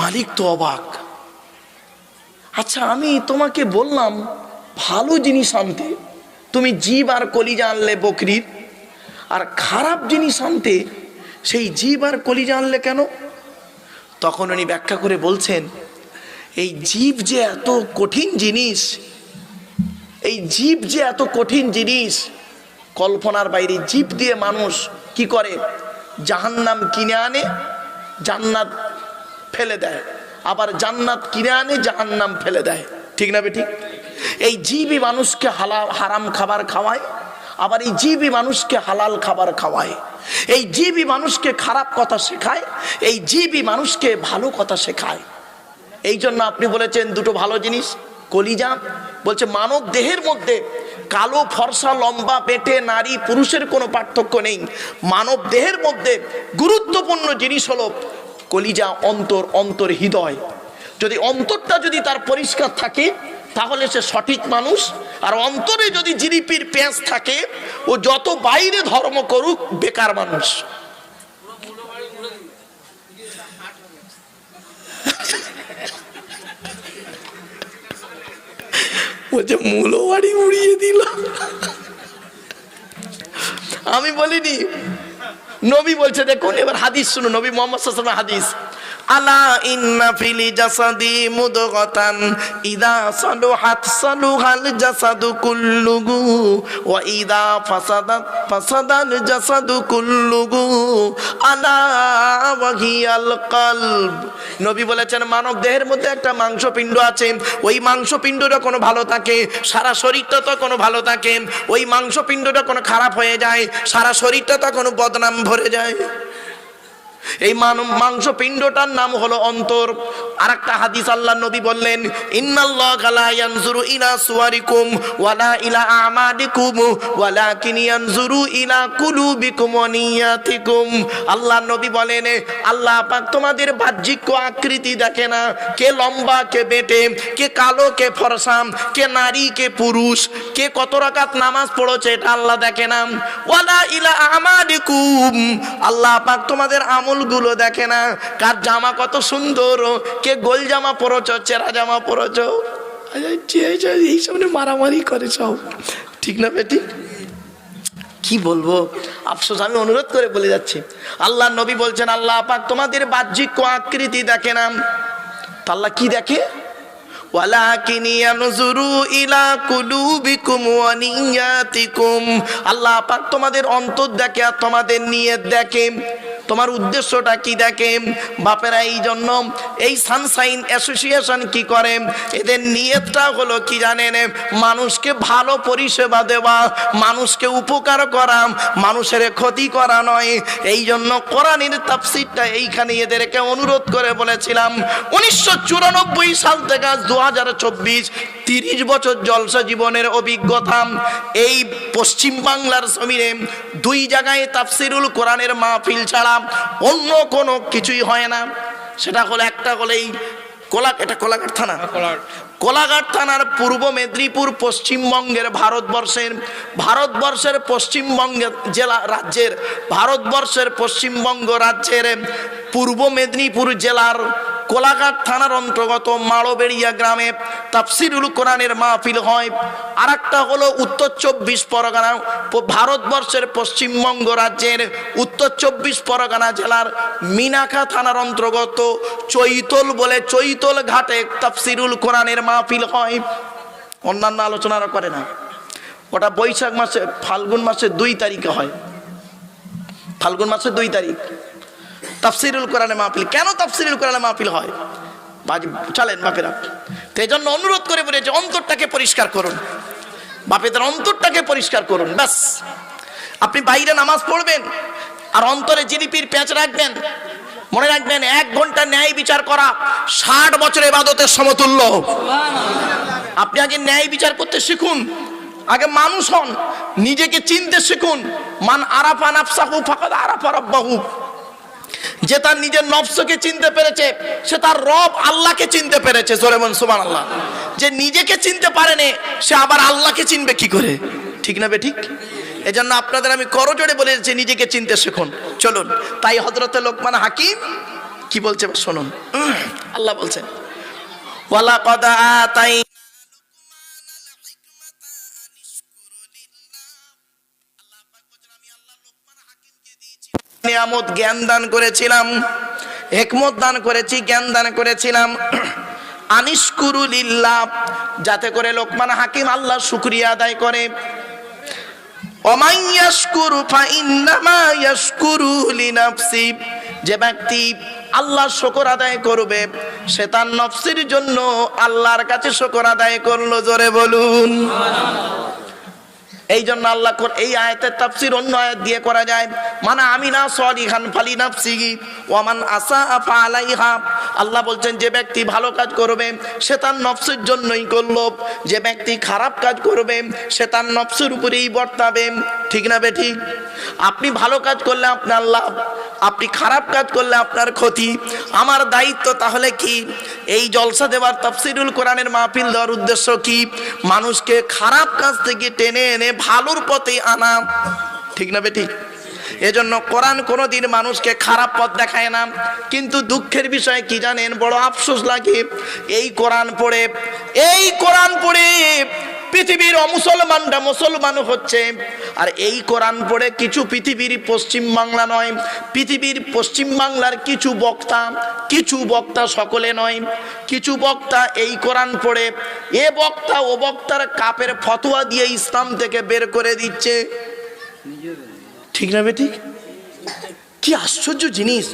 মালিক তো অবাক। আচ্ছা, আমি তোমাকে বললাম ভালো জিনিস আনতে, তুমি জিব আর কলিজা আনলে বকরির, আর খারাপ জিনিস আনতে সেই জিব আর কলিজা আনলে কেন? তখন উনি ব্যাখ্যা করে বলছেন, এই জীব যে এত কঠিন জিনিস, এই জীব যে এত কঠিন জিনিস, কল্পনার বাইরে। জীব দিয়ে মানুষ কি করে? জাহান্নাম কিনে আনে, জান্নাত ফেলে দেয়, আবার জান্নাত কিনে আনে, জাহান্নাম ফেলে দেয়। ঠিক না বেঠিক? এই জীবই মানুষকে হারাম খাবার খাওয়ায়, আবার এই জীবই মানুষকে হালাল খাবার খাওয়ায়। এই জীবই মানুষকে খারাপ কথা শেখায়, এই জীবই মানুষকে ভালো কথা শেখায়। এই জন্য আপনি বলেছেন দুটো ভালো জিনিস, কলিজা। বলছে মানব দেহের মধ্যে কালো, ফর্সা, লম্বা, পেটে, নারী পুরুষের কোনো পার্থক্য নেই। মানব দেহের মধ্যে গুরুত্বপূর্ণ জিনিস হলো কলিজা, অন্তর, অন্তর হৃদয়। যদি অন্তরটা যদি তার পরিষ্কার থাকে তাহলে সে সঠিক মানুষ। আর অন্তরে যদি জিলিপির পেঁয়াজ থাকে, ও যত বাইরে ধর্ম করুক বেকার মানুষ। বলছে মূলো বাড়ি উড়িয়ে দিল। আমি বলিনি, নবী বলছে। দেখুন এবার হাদিস শুনুন, নবী মুহাম্মদ সাল্লাল্লাহু আলাইহি ওয়াসাল্লাম হাদিস, আলা ইন্না ফিল জাসাদি মুদগাতান ইদা সালুহাত সালুহাল জাসাদু কুল্লুহু ওয়া ইদা ফাসাদাত ফাসাদাল জাসাদু কুল্লুহু আলা ওয়াহিয়াল কলব। নবী বলেছেন মানব দেহের মধ্যে একটা মাংসপিণ্ড আছে, ওই মাংসপিণ্ডটা কোনো ভালো থাকে সারা শরীরটা তো কোনো ভালো থাকে, ওই মাংসপিণ্ডটা কোনো খারাপ হয়ে যায় সারা শরীরটা তো কোনো বদনাম ভরে যায়। এই মাংসপিণ্ডটার নাম হলো অন্তর। আরেকটা হাদিস আল্লাহ নবী বললেন, ইন্নাল্লাহা লা ইয়ানজুরু ইলা সুওয়ারিকুম ওয়ালা ইলা আমালিকুম ওয়ালাকিন ইয়ানজুরু ইলা কুলুবিকুম ওয়া নিয়াতিকুম। আল্লাহ নবী বলেন, আল্লাহ পাক তোমাদের বাহ্যিক আকৃতি দেখে না, কে লম্বা কে বেটে, কে কালো কে ফর্সা, কে নারী কে পুরুষ, কে কত রাকাত নামাজ পড়েছে এটা আল্লাহ দেখে না। ওয়ালা ইলা আমালিকুম, আল্লাহ পাক তোমাদের আমলগুলো দেখে না, কার জামা কত সুন্দর, কে গোল জামা পরেছ, চেরা জামা পরেছ, এই সামনে মারামারি করে সব। ঠিক না বেটি? কি বলবো, আফসোস, আমি অনুরোধ করে বলে যাচ্ছি। আল্লাহ নবী বলছেন আল্লাহ পাক তোমাদের বাহ্যিক আকৃতি দেখে না, তা আল্লাহ কি দেখে? ওয়ালাকিন ইয়ানজুরু ইলা কুলুবিকুম ওয়া নিয়াতিকুম, আল্লাহ পাক তোমাদের অন্তর দেখে আর তোমাদের নিয়ত দেখে। তোমার উদ্দেশ্যটা কি দেখে। বাপেরা এই জন্য এই সানশাইন অ্যাসোসিয়েশন কি করে, এদের নিয়তটা হলো কি জানেন, মানুষকে ভালো পরিষেবা দেওয়া, মানুষকে উপকার করা, মানুষের ক্ষতি করা নয়। এই জন্য কোরআনের তাফসীরটা এইখানে এদেরকে অনুরোধ করে বলেছিলাম 1994 সাল থেকে 2024 30 বছর জলসা জীবনের অভিজ্ঞতা। এই পশ্চিম বাংলার জমিনে 2 জায়গায় তাফসীরুল কোরআনের মাহফিল ছাড়া অন্য কোনো কিছুই হয় না। সেটা হলো একটা হলো এই কোলাঘাট থানা, কোলাঘাট থানার পূর্ব মেদিনীপুর, পশ্চিমবঙ্গের ভারতবর্ষের পশ্চিমবঙ্গের জেলা রাজ্যের ভারতবর্ষের পশ্চিমবঙ্গ রাজ্যের পূর্ব মেদিনীপুর জেলার কোলাঘাট থানার অন্তর্গত মাড়বেড়িয়া গ্রামে তাফসীরুল কোরআনের মাহফিল হয়। আর একটা হলো উত্তর 24 পরগনা, ভারতবর্ষের পশ্চিমবঙ্গ রাজ্যের উত্তর 24 পরগনা জেলার মিনাখা থানার অন্তর্গত চৈতল বলে চৈতল ঘাটে তাফসীরুল কোরআনের মাহফিল হয়। অন্যান্য আলোচনারা করে না। ওটা বৈশাখ মাসে ফাল্গুন মাসে 2 তারিখে হয়, ফাল্গুন মাসে 2 তারিখ তাফসীরুল কোরআনের মাহফিল। কেন তাফসীরুল কোরআনের মাহফিল হয় চলেন বাপেরা, তো এই জন্য অনুরোধ করে বলেছে অন্তরটাকে পরিষ্কার করুন, বাপেদের অন্তরটাকে পরিষ্কার করুন। ব্যাস, আপনি বাইরে নামাজ পড়বেন আর অন্তরে জিলিপির প্যাঁচ রাখবেন, মনে রাখবেন 1 ঘন্টা ন্যায় বিচার করা 60 বছরের ইবাদতের সমতুল্য। আপনি আগে ন্যায় বিচার করতে শিখুন, আগে মানুষ হন, নিজেকে চিনতে শিখুন। মান আরাফা নাফসাহু ফাকাদ আরাফা রাব্বাহু। যে তার নিজের নফসকে চিনতে পেরেছে সে তার রব আল্লাহকে চিনতে পেরেছে। জোরে বলুন সুবহানাল্লাহ। যে নিজেকে চিনতে পারেনি সে আবার আল্লাহকে চিনবে কি করে? ঠিক না বে ঠিক? এজন্য আপনাদের আমি করজোড়ে বলেছি নিজেকে চিনতে শিখুন। চলুন, তাই হযরত লোকমান হাকিম কি বলছে শুনুন। আল্লাহ বলছেন ওয়ালাকাদ আতাই নিয়ামত জ্ঞান দান করেছিলাম, হিকমত দান করেছি, জ্ঞান দান করেছিলাম। আনিশকুরু লিল্লাহ, যাতে করে লোকমান হাকিম আল্লাহর শুকরিয়া আদায় করে। ওমান ইয়াশকুরু ফাইন্নামা ইয়াশকুরু লিনাফসি, যে ব্যক্তি আল্লাহর শুকর আদায় করবে সে তার নফসের জন্য আল্লাহর কাছে শুকর আদায় করলো। জোরে বলুন। এই জন্য আল্লাহ এই আয়াতের তাফসীর অন্য আয়াত দিয়ে করা যায়, মানে আমিনা সলিহান ফালি নাফসিহি ওয়া মান আসা ফালাইহা। আল্লাহ বলছেন যে ব্যক্তি ভালো কাজ করবে সে তার নফসের জন্যই করলো, যে ব্যক্তি খারাপ কাজ করবে সে তার নফসের উপরেই বর্তাবে। ঠিক না বে ঠিক? আপনি ভালো কাজ করলে আপনার লাভ, আপনি খারাপ কাজ করলে আপনার ক্ষতি। আমার দায়িত্ব তাহলে কি এই জলসা দেওয়ার, তাফসীরুল কোরআনের মাহফিল দেওয়ার উদ্দেশ্য কি? মানুষকে খারাপ কাজ থেকে টেনে এনে ভালোর পথে আনা। ঠিক না বে ঠিক? এজন্য কোরআন কোনোদিন মানুষকে খারাপ পথ দেখায় না। কিন্তু দুঃখের বিষয় কি জানেন, বড় আফসোস লাগে এই কোরআন পড়ে পৃথিবীর অমুসলমানরা মুসলমান হচ্ছে। আর এই কোরআন পড়ে কিছু পৃথিবীর পশ্চিম বাংলা নয়, পৃথিবীর পশ্চিম বাংলার কিছু বক্তা সকলে নয়, কিছু বক্তা এই কোরআন পড়ে এ বক্তা ও বক্তার কাপের ফতোয়া দিয়ে ইসলাম থেকে বের করে দিচ্ছে। ঠিক না বেঠিক? কি আশ্চর্য জিনিস!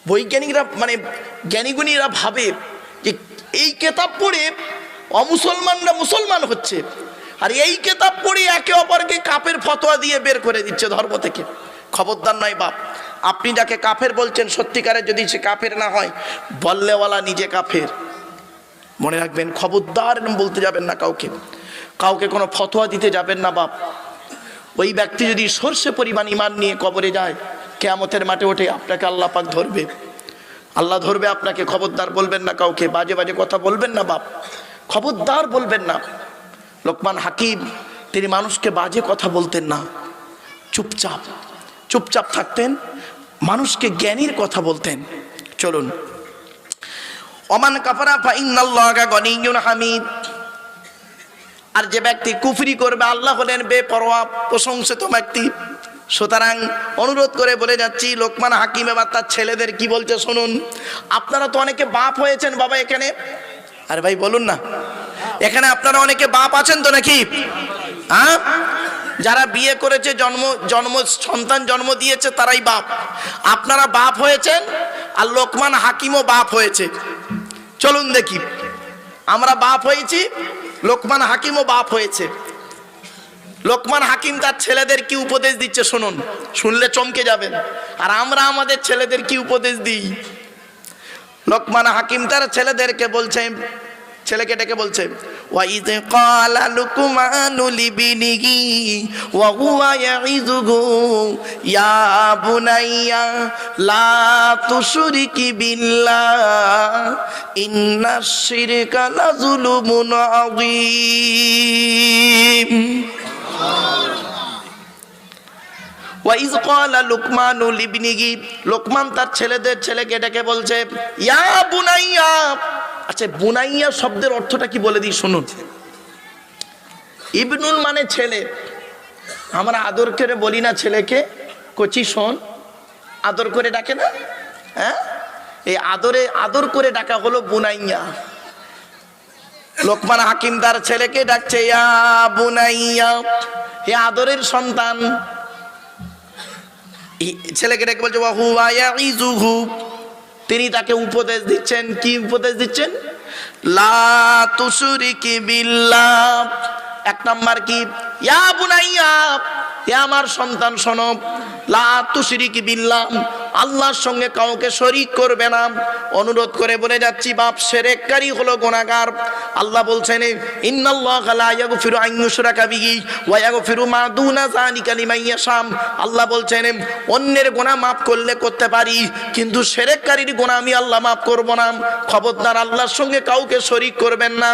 বৈজ্ঞানিকরা মানে জ্ঞানীগুণীরা ভাবে যে এই কিতাব পড়ে অমুসলমানরা মুসলমান হচ্ছে, আর এই কিতাব পড়ে একে অপরকে কাফের ফতোয়া দিয়ে বের করে দিচ্ছে ধর্ম থেকে। খবরদার নয় বাপ, আপনি যাকে কাফের বলছেন সত্যিকারের যদি সে কাফের না হয়, বললেওয়ালা নিজে কাফের। মনে রাখবেন, খবরদার বলতে যাবেন না কাউকে কোনো ফতোয়া দিতে যাবেন না বাপ। ওই ব্যক্তি যদি সরষে পরিমাণ ঈমান নিয়ে কবরে যায়, কিয়ামতের মাঠে ওঠে আপনাকে আল্লাহ পাক ধরবে, আল্লাহ ধরবে আপনাকে। খবরদার বলবেন না কাউকে, বাজে বাজে কথা বলবেন না বাপ, খবরদার বলবেন না। লোকমান হাকিম তিনি মানুষকে বাজে কথা বলতেন না, চুপচাপ থাকতেন, মানুষকে জ্ঞানীর কথা বলতেন। চলুন, ওমান কাফারা ফাইন্নাল্লাহা গনিয়্যুন হামিদ। আর যে ব্যক্তি কুফরি করবে, আল্লাহ হলেন বেপরোয়া প্রশংসিত ব্যক্তি। সুতরাং অনুরোধ করে বলে যাচ্ছি, লোকমান হাকিম এবার তার ছেলেদের কি বলছে শুনুন। আপনারা তো অনেকে বাপ হয়েছেন বাবা এখানে, আরে ভাই বলুন না, এখানে আপনারা অনেকে বাপ আছেন তো নাকি? হ্যাঁ, যারা বিয়ে করেছে, সন্তান জন্ম দিয়েছে তারাই বাপ। আপনারা বাপ হয়েছেন, আর লোকমান হাকিমও বাপ হয়েছে। চলুন দেখি, আমরা বাপ হয়েছি, লোকমান হাকিমও বাপ হয়েছে। লোকমান হাকিম তার ছেলেদের কি উপদেশ দিচ্ছে শুনুন, শুনলে চমকে যাবেন। আর আমরা আমাদের ছেলেদের কি উপদেশ দিই। লোকমান হাকিম তার ছেলেদেরকে বলছে, ছেলেকে ডেকে বলছে, ওয়াইদ ক্বালা লুকমানু লিবনিহি ওয়া হুয়া ইয়াইযুহু ইয়া বুনাইয়া লা তুশরিকি বিল্লাহ ইন্নাশ শিরকা লাযুলুমুন আযীম। ওয়াইজ ক্বালা লুকমানু লিবনিহি, লোকমান তার ছেলেকে ডেকে বলছে, ইয়া বুনাইয়া। আচ্ছা, বুনাইয়া শব্দের অর্থটা কি বলে দিই শুনুন। ইবনুল মানে ছেলে। আমরা আদর করে বলি না ছেলেকে, কচি শোন, আদর করে ডাকে না? হ্যাঁ, এই আদর করে ডাকা হলো বুনাইয়া। লোকমান হাকিম তার ছেলেকে ডাকছে, ইয়া বুনাইয়া, হে আদরের সন্তান। ছেলেকে ডেকে বলছে, ওয়া হুয়া ইয়াইযুহু, তিনি তাকে উপদেশ দিচ্ছেন। কি উপদেশ দিচ্ছেন? লা তুশরিকি বিল্লাহ। এক নাম্বার কি? ইয়া বুনাইয়া, হে আমার সন্তান শোনো, লা তুশরিকি বিল্লাহ, আল্লাহর সঙ্গে কাউকে শরীক করবে না। অনুরোধ করে বলে যাচ্ছি, বাপ শিরককারী হলো গুনাহগার। আল্লাহ বলছেন, ইন্নাল্লাহা লা ইয়াগফিরু আন ইউশরাকা বিহি ওয়া ইয়াগফিরু মা দুনা যালিকা লিমান ইয়াশা। আল্লাহ বলছেন, অন্যের গুনাহ মাফ করলে করতে পারি, কিন্তু শিরককারীর গুনাহ আমি আল্লাহ মাফ করব না। খবরদার আল্লাহর সঙ্গে কাউকে শরীক করবেন না।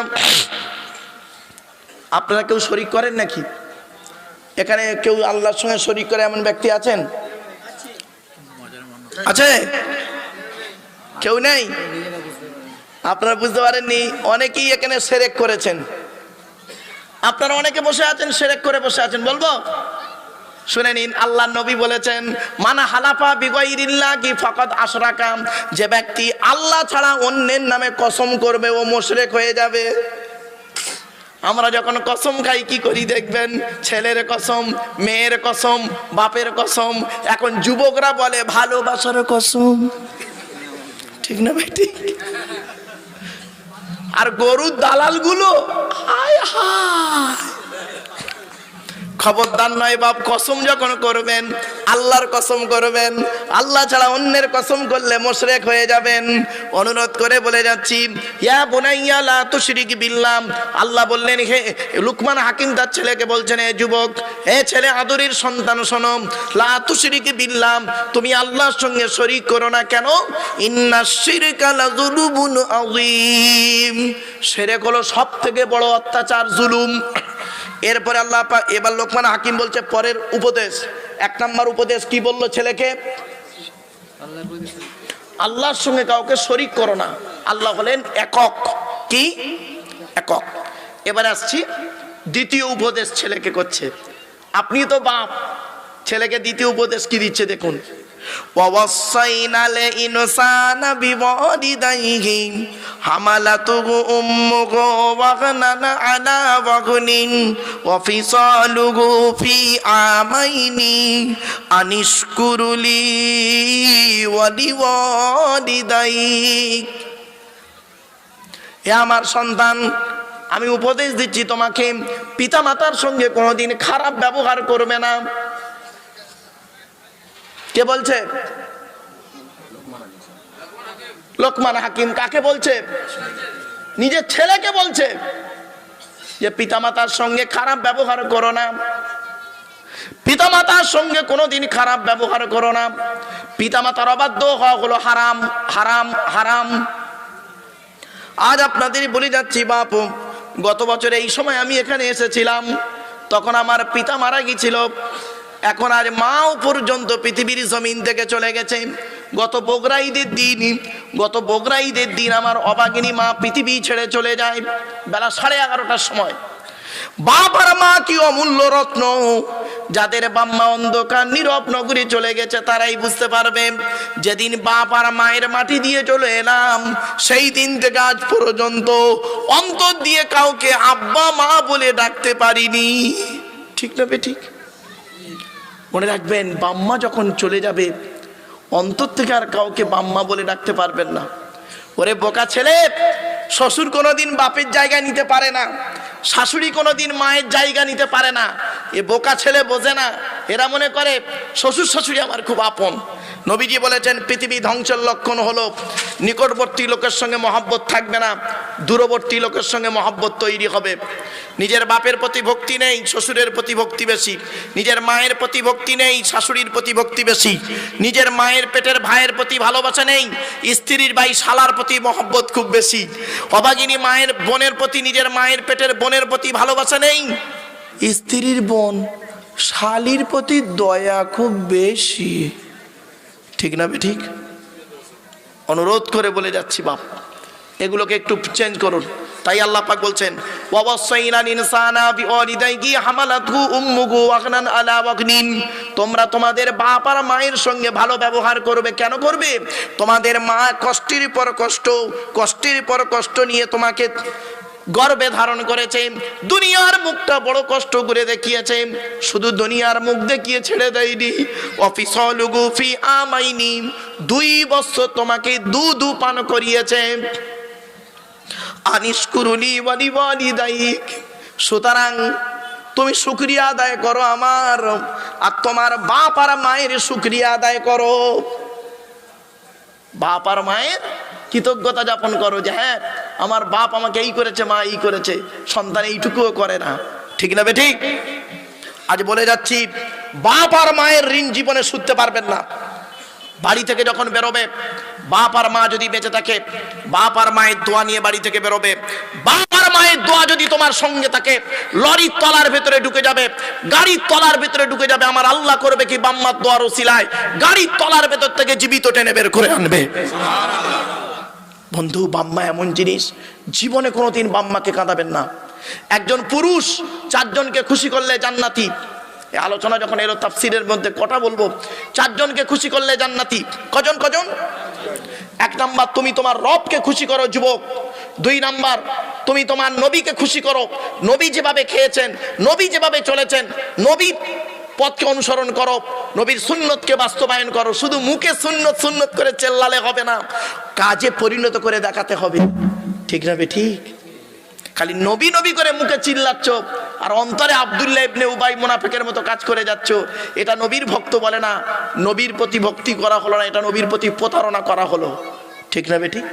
আপনারা কেউ শরীক করেন নাকি? এখানে কেউ আল্লাহর সঙ্গে শরীক করে এমন ব্যক্তি আছেন? আছে? কেউ নেই? আপনারা বুঝতে পারেননি, অনেকেই এখানে শিরক করেছেন। আপনারা অনেকে বসে আছেন, শিরক করে বসে আছেন। বলবো? শুনে নিন, আল্লাহর নবী বলেছেন, মান হালাফা বিগাইরিল্লাহি ফাকাদ আশরাকা, যে ব্যক্তি আল্লাহ ছাড়া অন্যের নামে কসম করবে ও মুশরিক হয়ে যাবে। আমরা যখন কসম খাই কি করি দেখবেন, ছেলের কসম, মেয়ের কসম, বাপের কসম, এখন যুবকরা বলে ভালোবাসার কসম। ঠিক না ভাই? ঠিক। আর গরুর দালাল গুলো, হায় হায়, খবরদার নয় বাপ, কসম যখন করবেন আল্লাহর কসম করবেন, আল্লাহ ছাড়া অন্যের কসম করলে মুশরিক হয়ে যাবেন। অনুরোধ করে বলে যাচ্ছি, ইয়া বুনাইয়া লা তুশরিক বিল্লাহ। আল্লাহ বললেন, হে লুকমান হাকিম তার ছেলেকে বলছেন, হে যুবক, হে ছেলে আদরের সন্তান শোনো, লা তুশরিক বিল্লাহ, তুমি আল্লাহর সঙ্গে শরীক করো না। কেন? ইন্নাশ শিরকা লাযুলুমুন আযীম, শিরক হলো সবথেকে বড় অত্যাচার, জুলুম। এরপরে আল্লাহ এবার লোকমান হাকিম বলছে পরের উপদেশ। এক নাম্বার উপদেশ কি বললো ছেলেকে? আল্লাহর সঙ্গে কাউকে শরীক করো না। আল্লাহ হলেন একক। কি? একক। এবার আসছি দ্বিতীয় উপদেশ ছেলেকে করছে। আপনি তো বাপ, ছেলেকে দ্বিতীয় উপদেশ কি দিচ্ছে দেখুন। ওয়াসাইনাল ইনসানা বিওয়ালিদাইহি হামালাতুহু উম্মুহু ওয়াগনান আলা ওয়াগনিন ওয়া ফিসালুহু ফি আমাইনি আনিশকুরুলি ওয়া লিওয়ালিদাইক। হে আমার সন্তান, আমি উপদেশ দিচ্ছি তোমাকে, পিতামাতার সঙ্গে কোনোদিন খারাপ ব্যবহার করবে না। কে বলছে? লোকমান হাকিম। কাকে বলছে? নিজের ছেলেকে বলছে যে পিতামাতার সঙ্গে খারাপ ব্যবহার করো না, পিতামাতার সঙ্গে কোনোদিন খারাপ ব্যবহার করো না। পিতামাতার অবাধ্য হওয়া হলো হারাম, হারাম, হারাম। আজ আপনাদের বলে যাচ্ছি বাপ, গত বছর এই সময় আমি এখানে এসেছিলাম, তখন আমার পিতা মারা গিয়েছিল। এখন আর মাও পর্যন্ত পৃথিবীর জমিন থেকে চলে গেছে। গত বকরা ঈদের দিন আমার অবাগিনী মা পৃথিবী ছেড়ে চলে যায় বেলা 11:30টার সময়। বাপ আর মা কি অমূল্য রত্ন, যাদের বাম্মা অন্ধকার নীরব নগরী চলে গেছে তারাই বুঝতে পারবে। যেদিন বাপ আর মায়ের মাটি দিয়ে চলে এলাম, সেই দিন থেকে আজ পর্যন্ত অন্তর দিয়ে কাউকে আব্বা মা বলে ডাকতে পারিনি। ঠিক না বে? ঠিক। মনে রাখবেন, বাম্মা যখন চলে যাবে অন্তর থেকে আর কাউকে বাম্মা বলে ডাকতে পারবেন না। ওরে বোকা ছেলে, শ্বশুর কোনোদিন বাপের জায়গা নিতে পারে না, শাশুড়ি কোনোদিন মায়ের জায়গা নিতে পারে না। এ বোকা ছেলে বোঝে না, এরা মনে করে শ্বশুর শাশুড়ি আমার খুব আপন। নবীজি বলেছেন পৃথিবী ধ্বংসের লক্ষণ হলো নিকটবর্তী লোকের সঙ্গে মহব্বত থাকবে না, দূরবর্তী লোকের সঙ্গে মহব্বত তৈরি হবে। নিজের বাপের প্রতি ভক্তি নেই, শ্বশুরের প্রতি ভক্তি বেশি। নিজের মায়ের প্রতি ভক্তি নেই, শাশুড়ির প্রতি ভক্তি বেশি। নিজের মায়ের পেটের ভাইয়ের প্রতি ভালোবাসা নেই, স্ত্রীর ভাই শালার প্রতি মহব্বত খুব বেশি। অভাগিনী মায়ের বোনের প্রতি, নিজের মায়ের পেটের বোনের প্রতি ভালোবাসা নেই, স্ত্রীর বোন শালির প্রতি দয়া খুব বেশি। ঠিক না ঠিক? অনুরোধ করে বলে যাচ্ছি বাপ, এগুলোকে একটু চেঞ্জ করুন। তাই আল্লাহ পাক বলছেন ওয়াসাইনাল ইনসানা বিওয়ালিদাইহি হামালাতহু উম্মুহু ওয়াগনান আলা ওয়াগনিন, তোমরা তোমাদের বাপ আর মায়ের সঙ্গে ভালো ব্যবহার করবে। কেন করবে? তোমাদের মা কষ্টের পর কষ্ট, কষ্টের পর কষ্ট নিয়ে তোমাকে গর্বে ধারণ করেছে, দুনিয়ার মুখটা বড় কষ্ট করে দেখিয়েছে, শুধু দুনিয়ার মুখ দেখিয়ে ছেড়ে দেয়নি। অফিসলুগু ফি আমাইনি, 2 বছর তোমাকে দুধ পান করিয়েছে। আনিশকুরুনি ওয়ালি ওয়ালিদাইক, সুতরাং তুমি শুকরিয়া আদায় করো আমার, আর তোমার বাপ আর মায়ের শুকরিয়া আদায় করো। বাপ আর মায়ের কৃতজ্ঞতা যাপন করো যে হ্যাঁ আমার বাপ আমাকে এই করেছে, মা এই করেছে। সন্তান এইটুকুও করে না। ঠিক না ঠিক? আজ বলে যাচ্ছি, বাপ আর মায়ের ঋণ জীবনে শুধতে পারবেন না। বাড়ি থেকে যখন বেরোবে, বাপ আর মা যদি বেঁচে থাকে, বাপ আর মায়ের দোয়া নিয়ে বাড়ি থেকে বেরোবে। বাপ আর মায়ের দোয়া যদি তোমার সঙ্গে থাকে, লরির তলার ভেতরে ঢুকে যাবে, গাড়ির তলার ভেতরে ঢুকে যাবে। আমার আল্লাহ করবে কি, বাম্মার দোয়ার ওসিলায় গাড়ির তলার ভেতর থেকে জীবিত টেনে বের করে আনবে। বন্ধু, বাম্মা এমন জিনিস, জীবনে কোনোদিন বাম্মাকে কাঁদাবেন না। একজন পুরুষ 4 জনকে খুশি করলে জান্নাতি। এই আলোচনা যখন এলো তাফসীরের মধ্যে কথা বলবো, 4 জনকে খুশি করলে জান্নাতি। কজন? 1 নাম্বার, তুমি তোমার রবকে খুশি করো যুবক। 2 নাম্বার, তুমি তোমার নবীকে খুশি করো। নবী যেভাবে খেয়েছেন, নবী যেভাবে চলেছেন, নবী পথকে অনুসরণ করো, নবীর সুন্নতকে বাস্তবায়ন করো। শুধু মুখে সুন্নত সুন্নত করে চেল্লালে হবে না, কাজে পরিণত করে দেখাতে হবে। ঠিক না ঠিক? খালি নবী নবী করে মুখে চিল্লাচ্ছ আর অন্তরে আব্দুল্লাহ ইবনে উবাই মুনাফিকের মতো কাজ করে যাচ্ছ, এটা নবীর ভক্ত বলে না। নবীর প্রতি ভক্তি করা হলো না, এটা নবীর প্রতি প্রতারণা করা হলো। ঠিক না ঠিক?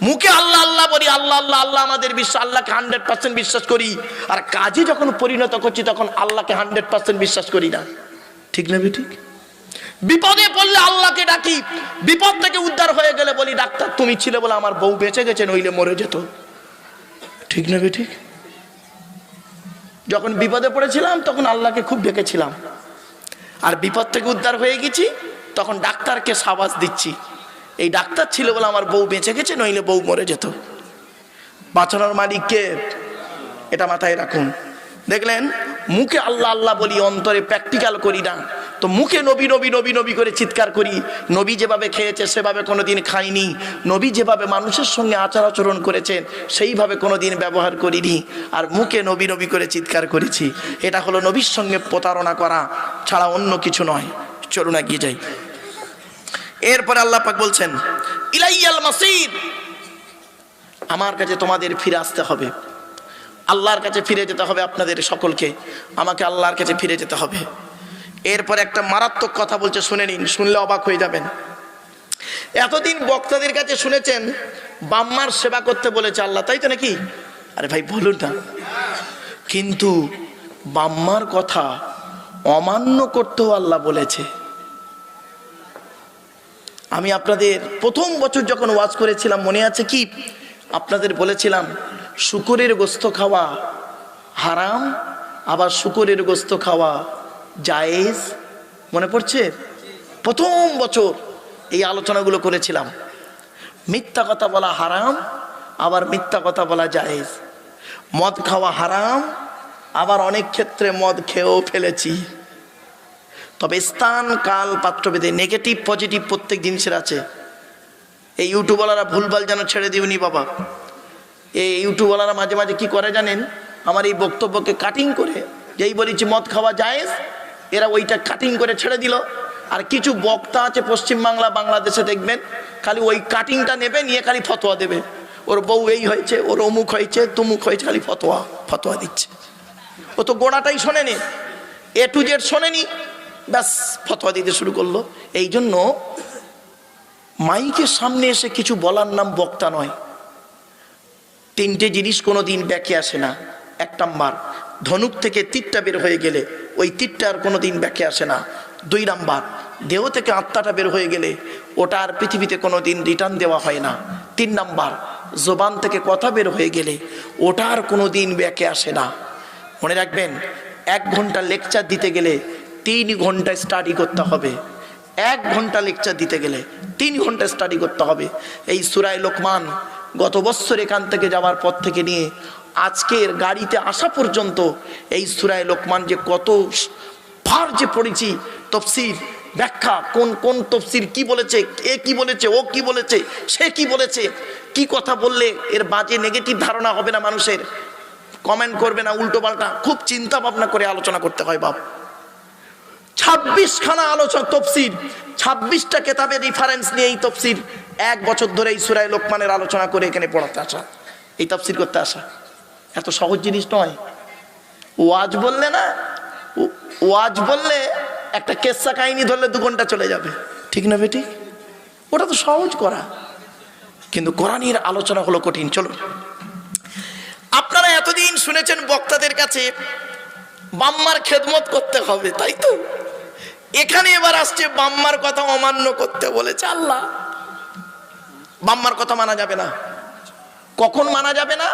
মুখে আল্লাহ আল্লাহ বলি, আল্লাহ আল্লাহ আল্লাহ আমাদের বিশ্বাস, আল্লাহকে 100% বিশ্বাস করি, আর কাজে যখন পরিণত করছি তখন আল্লাহকে 100% বিশ্বাস করি না। ঠিক না ঠিক? বিপদে পড়লে আল্লাহকে ডাকি, বিপদ থেকে উদ্ধার হয়ে গেলে বলি ডাক্তার তুমি ছিলে বলে আমার বউ বেঁচে গেছে, নইলে মরে যেত। ঠিক না ঠিক? যখন বিপদে পড়েছিলাম তখন আল্লাহকে খুব ডেকেছিলাম, আর বিপদ থেকে উদ্ধার হয়ে গেছি তখন ডাক্তারকে সাবাস দিচ্ছি, এই ডাক্তার ছিল বলে আমার বউ বেঁচে গেছে, নইলে বউ মরে যেত। বাঁচানোর মালিক কে? এটা মাথায় রাখুন। দেখলেন, মুখে আল্লাহ আল্লাহ বলি, অন্তরে প্র্যাকটিক্যাল করি না। তো মুখে নবী নবী নবী নবী করে চিৎকার করি। নবী যেভাবে খেয়েছে সেভাবে কোনোদিন খাইনি, নবী যেভাবে মানুষের সঙ্গে আচার আচরণ করেছেন সেইভাবে কোনোদিন ব্যবহার করিনি, আর মুখে নবী নবী করে চিৎকার করেছি। এটা হলো নবীর সঙ্গে প্রতারণা করা ছাড়া অন্য কিছু নয়। চলুন এগিয়ে যাই। এরপরে আল্লাহ পাক বলছেন ইলাইয়াল মাসির, আমার কাছে তোমাদের ফিরে আসতে হবে। আল্লাহর কাছে ফিরে যেতে হবে আপনাদের সকলকে, আমাকে আল্লাহর কাছে ফিরে যেতে হবে। এরপর একটা মারাত্মক কথা বলছে, শুনে নিন, শুনলে অবাক হয়ে যাবেন। এতদিন বক্তাদের কাছে শুনেছেন বাম্মার সেবা করতে বলেছে আল্লাহ, তাই তো নাকি? আরে ভাই বলুন না, কিন্তু বাম্মার কথা অমান্য করতেও আল্লাহ বলেছে। আমি আপনাদের প্রথম বছর যখন ওয়াজ করেছিলাম মনে আছে কি? আপনাদের বলেছিলাম শুকরের গোস্ত খাওয়া হারাম, আবার শুকরের গোস্ত খাওয়া জায়েজ। মনে পড়ছে? প্রথম বছর এই আলোচনাগুলো করেছিলাম। মিথ্যা কথা বলা হারাম, আবার মিথ্যা কথা বলা জায়েজ। মদ খাওয়া হারাম, আবার অনেক ক্ষেত্রে মদ খেয়েও ফেলেছি। তবে স্থান কাল পাত্রভেদে নেগেটিভ পজিটিভ প্রত্যেক জিনিসের আছে। এই ইউটিউবওয়ালারা ভুলভাল যেন ছেড়ে দিওনি বাবা। এই ইউটিউবওয়ালারা মাঝে মাঝে কি করে জানেন? আমার এই বক্তব্যকে কাটিং করে যেই বলেছি মদ খাওয়া জায়েজ, এরা ওইটা কাটিং করে ছেড়ে দিল। আর কিছু বক্তা আছে পশ্চিমবাংলা বাংলাদেশে দেখবেন খালি ওই কাটিংটা নেবে, নিয়ে খালি ফতোয়া দেবে, ওর বউ এই হয়েছে, ওর অমুক হয়েছে, তুমুক হয়েছে, খালি ফতোয়া দিচ্ছে। ও তো গোড়াটাই শোনেনি, A to Z শোনেনি, ব্যাস ফতোয়া দিতে শুরু করলো। এই জন্য মাইকের সামনে এসে কিছু বলার নাম বক্তা নয়। তিনটে জিনিস কোনো দিন ব্যাকে আসে না। 1 নাম্বার, ধনুক থেকে তীরটা বের হয়ে গেলে ওই তীরটা আর কোনো দিন ব্যাকে আসে না। 2 নাম্বার, দেহ থেকে আত্মাটা বের হয়ে গেলে ওটা আর পৃথিবীতে কোনো দিন রিটার্ন দেওয়া হয় না। 3 নাম্বার, জবান থেকে কথা বের হয়ে গেলে ওটা আর কোনো দিন ব্যাকে আসে না। মনে রাখবেন, 1 ঘন্টা লেকচার দিতে গেলে 3 ঘন্টা স্টাডি করতে হবে। 1 ঘন্টা লেকচার দিতে গেলে 3 ঘন্টা স্টাডি করতে হবে। এই সূরা লোকমান গত বছর এখান থেকে যাওয়ার পর থেকে নিয়ে আজকের গাড়িতে আসা পর্যন্ত এই সূরা লোকমান যে কত ভার যে পড়েছি, তফসির ব্যাখ্যা, কোন কোন তফসির কি বলেছে, এ কি বলেছে, ও কি বলেছে, সে কি বলেছে, কি কথা বললে এর বাজে নেগেটিভ ধারণা হবে না, মানুষের কমেন্ট করবে না উল্টো পাল্টা, খুব চিন্তা ভাবনা করে আলোচনা করতে হয় বাপ। 26 খানা আলোচনা তফসির, 26টা কেতাবের রেফারেন্স নিয়ে এই তফসির 1 বছর ধরে এই সূরা লোকমানের আলোচনা করে এখানে পড়াতে আসা, এই তফসির করতে আসা এত সহজ জিনিস নয়। ওয়াজ বললে না, ওয়াজ বললে একটা কেসা কাহিনী ধরলে 2 ঘন্টা চলে যাবে, ঠিক না বেটি? ওটা তো সহজ করা, কিন্তু কোরআনের আলোচনা হলো কঠিন। চলুন, আপনারা এতদিন শুনেছেন বক্তাদের কাছে বাম্মার খেদমত করতে হবে, তাই তো? এখানে এবার আসছে বাম্মার কথা অমান্য করতে বলেছে আল্লাহ। বাম্মার কথা মানা যাবে না। কখন মানা যাবে না?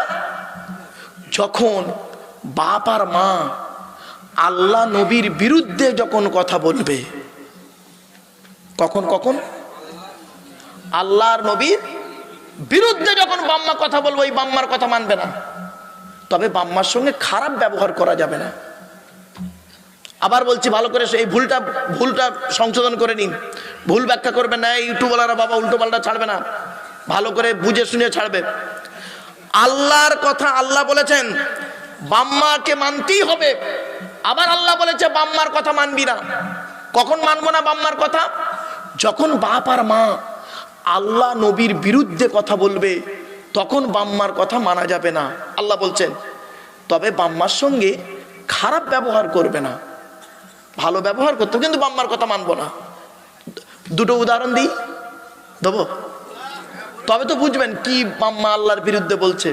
যখন বাপ আর মা আল্লাহ নবীর বিরুদ্ধে যখন কথা বলবে। কখন কখন? আল্লাহর নবীর বিরুদ্ধে যখন বাম্মা কথা বলবে, ওই বাম্মার কথা মানবে না। তবে বাম্মার সঙ্গে খারাপ ব্যবহার করা যাবে না। আবার বলছি ভালো করে, এই ভুলটা সংশোধন করে নিন। ভুল ব্যাখ্যা করবেন না, ইউটিউবওয়ালারা বাবা উল্টো পাল্টা ছাড়বে না, ভালো করে বুঝে শুনে ছাড়বে। আল্লাহর কথা আল্লাহ বলেছেন বাম্মাকে মানতেই হবে, আবার আল্লাহ বলেছে বাম্মার কথা মানবি না। কখন মানবো না বাম্মার কথা? যখন বাপ আর মা আল্লাহ নবীর বিরুদ্ধে কথা বলবে, তখন বাম্মার কথা মানা যাবে না। আল্লাহ বলছেন তবে বাম্মার সঙ্গে খারাপ ব্যবহার করবে না, ভালো ব্যবহার করতে, কিন্তু বাম্মার কথা মানবো না। 2টো উদাহরণ দিই, দেবো? তবে তো বুঝবেন কি বাম্মা আল্লাহর বিরুদ্ধে বলছে।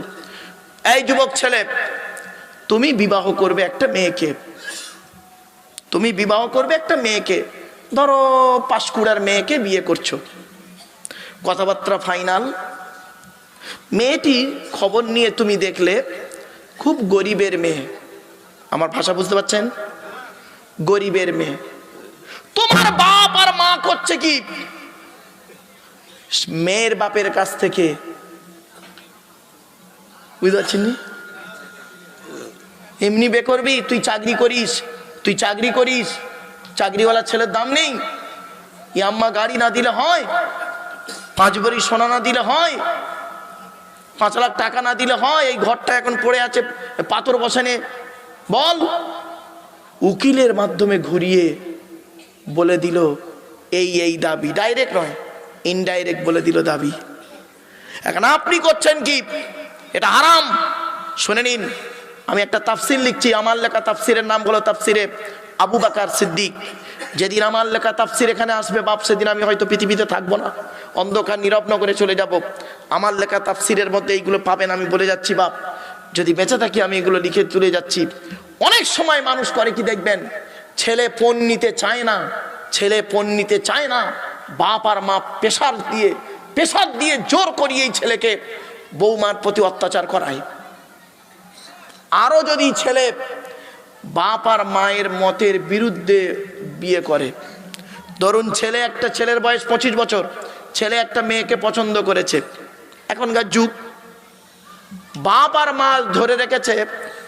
এই যুবক ছেলে, তুমি বিবাহ করবে একটা মেয়েকে, তুমি বিবাহ করবে একটা মেয়েকে, ধরো 5 মেয়েকে বিয়ে করছো, কথাবার্তা ফাইনাল। মেয়েটি খবর নিয়ে তুমি দেখলে খুব গরিবের মেয়ে, আমার ভাষা বুঝতে পারছেন? গরিবের মেয়ে। তোমার বাপ আর মা করছে কি? মেয়ের বাপের কাছ থেকে, বুঝতে পারছেন? এমনি বে করবি, তুই চাকরি করিস, তুই চাকরি করিস, চাকরিওয়ালা ছেলের দাম নেই, আম্মা গাড়ি না দিলে হয়, 5 ভরি সোনা না দিলে হয়, 5 লাখ টাকা না দিলে হয়, এই ঘরটা এখন পড়ে আছে পাথর বসানে, বল। উকিলের মাধ্যমে ঘুরিয়ে বলে দিল এই এই দাবি, ডাইরেক্ট নয় ইনডাইরেক্ট বলে দিল দাবি। এখন আপনি করছেন কি? এটা হারাম। শুনে নিন, আমি একটা তাফসির লিখছি, আমার লেখা তাফসিরের নাম হলো তাফসিরে আবু বকর সিদ্দিক। যেদিন আমার লেখা তাফসির এখানে আসবে বাপ, সেদিন আমি হয়তো পৃথিবীতে থাকবো না, অন্ধকার নীরব নগরে চলে যাব। আমার লেখা তাফসিরের মধ্যে এইগুলো পাবেন, আমি বলে যাচ্ছি বাপ, যদি বেঁচে থাকি আমি এগুলো লিখে তুলে যাচ্ছি। অনেক সময় মানুষ করে কি দেখবেন, ছেলে ফোন নিতে চায় না, ছেলে ফোন নিতে চায় না, বাপ আর মা প্রেসার দিয়ে জোর করিয়ে এই ছেলেকে বৌমার প্রতি অত্যাচার করায়। আরো যদি ছেলে বাপ আর মায়ের মতের বিরুদ্ধে বিয়ে করে, ধরুন একটা ছেলের বয়স 25 বছর, ছেলে একটা মেয়েকে পছন্দ করেছে, এখনকার যুগ, বাপ আর মা ধরে রেখেছে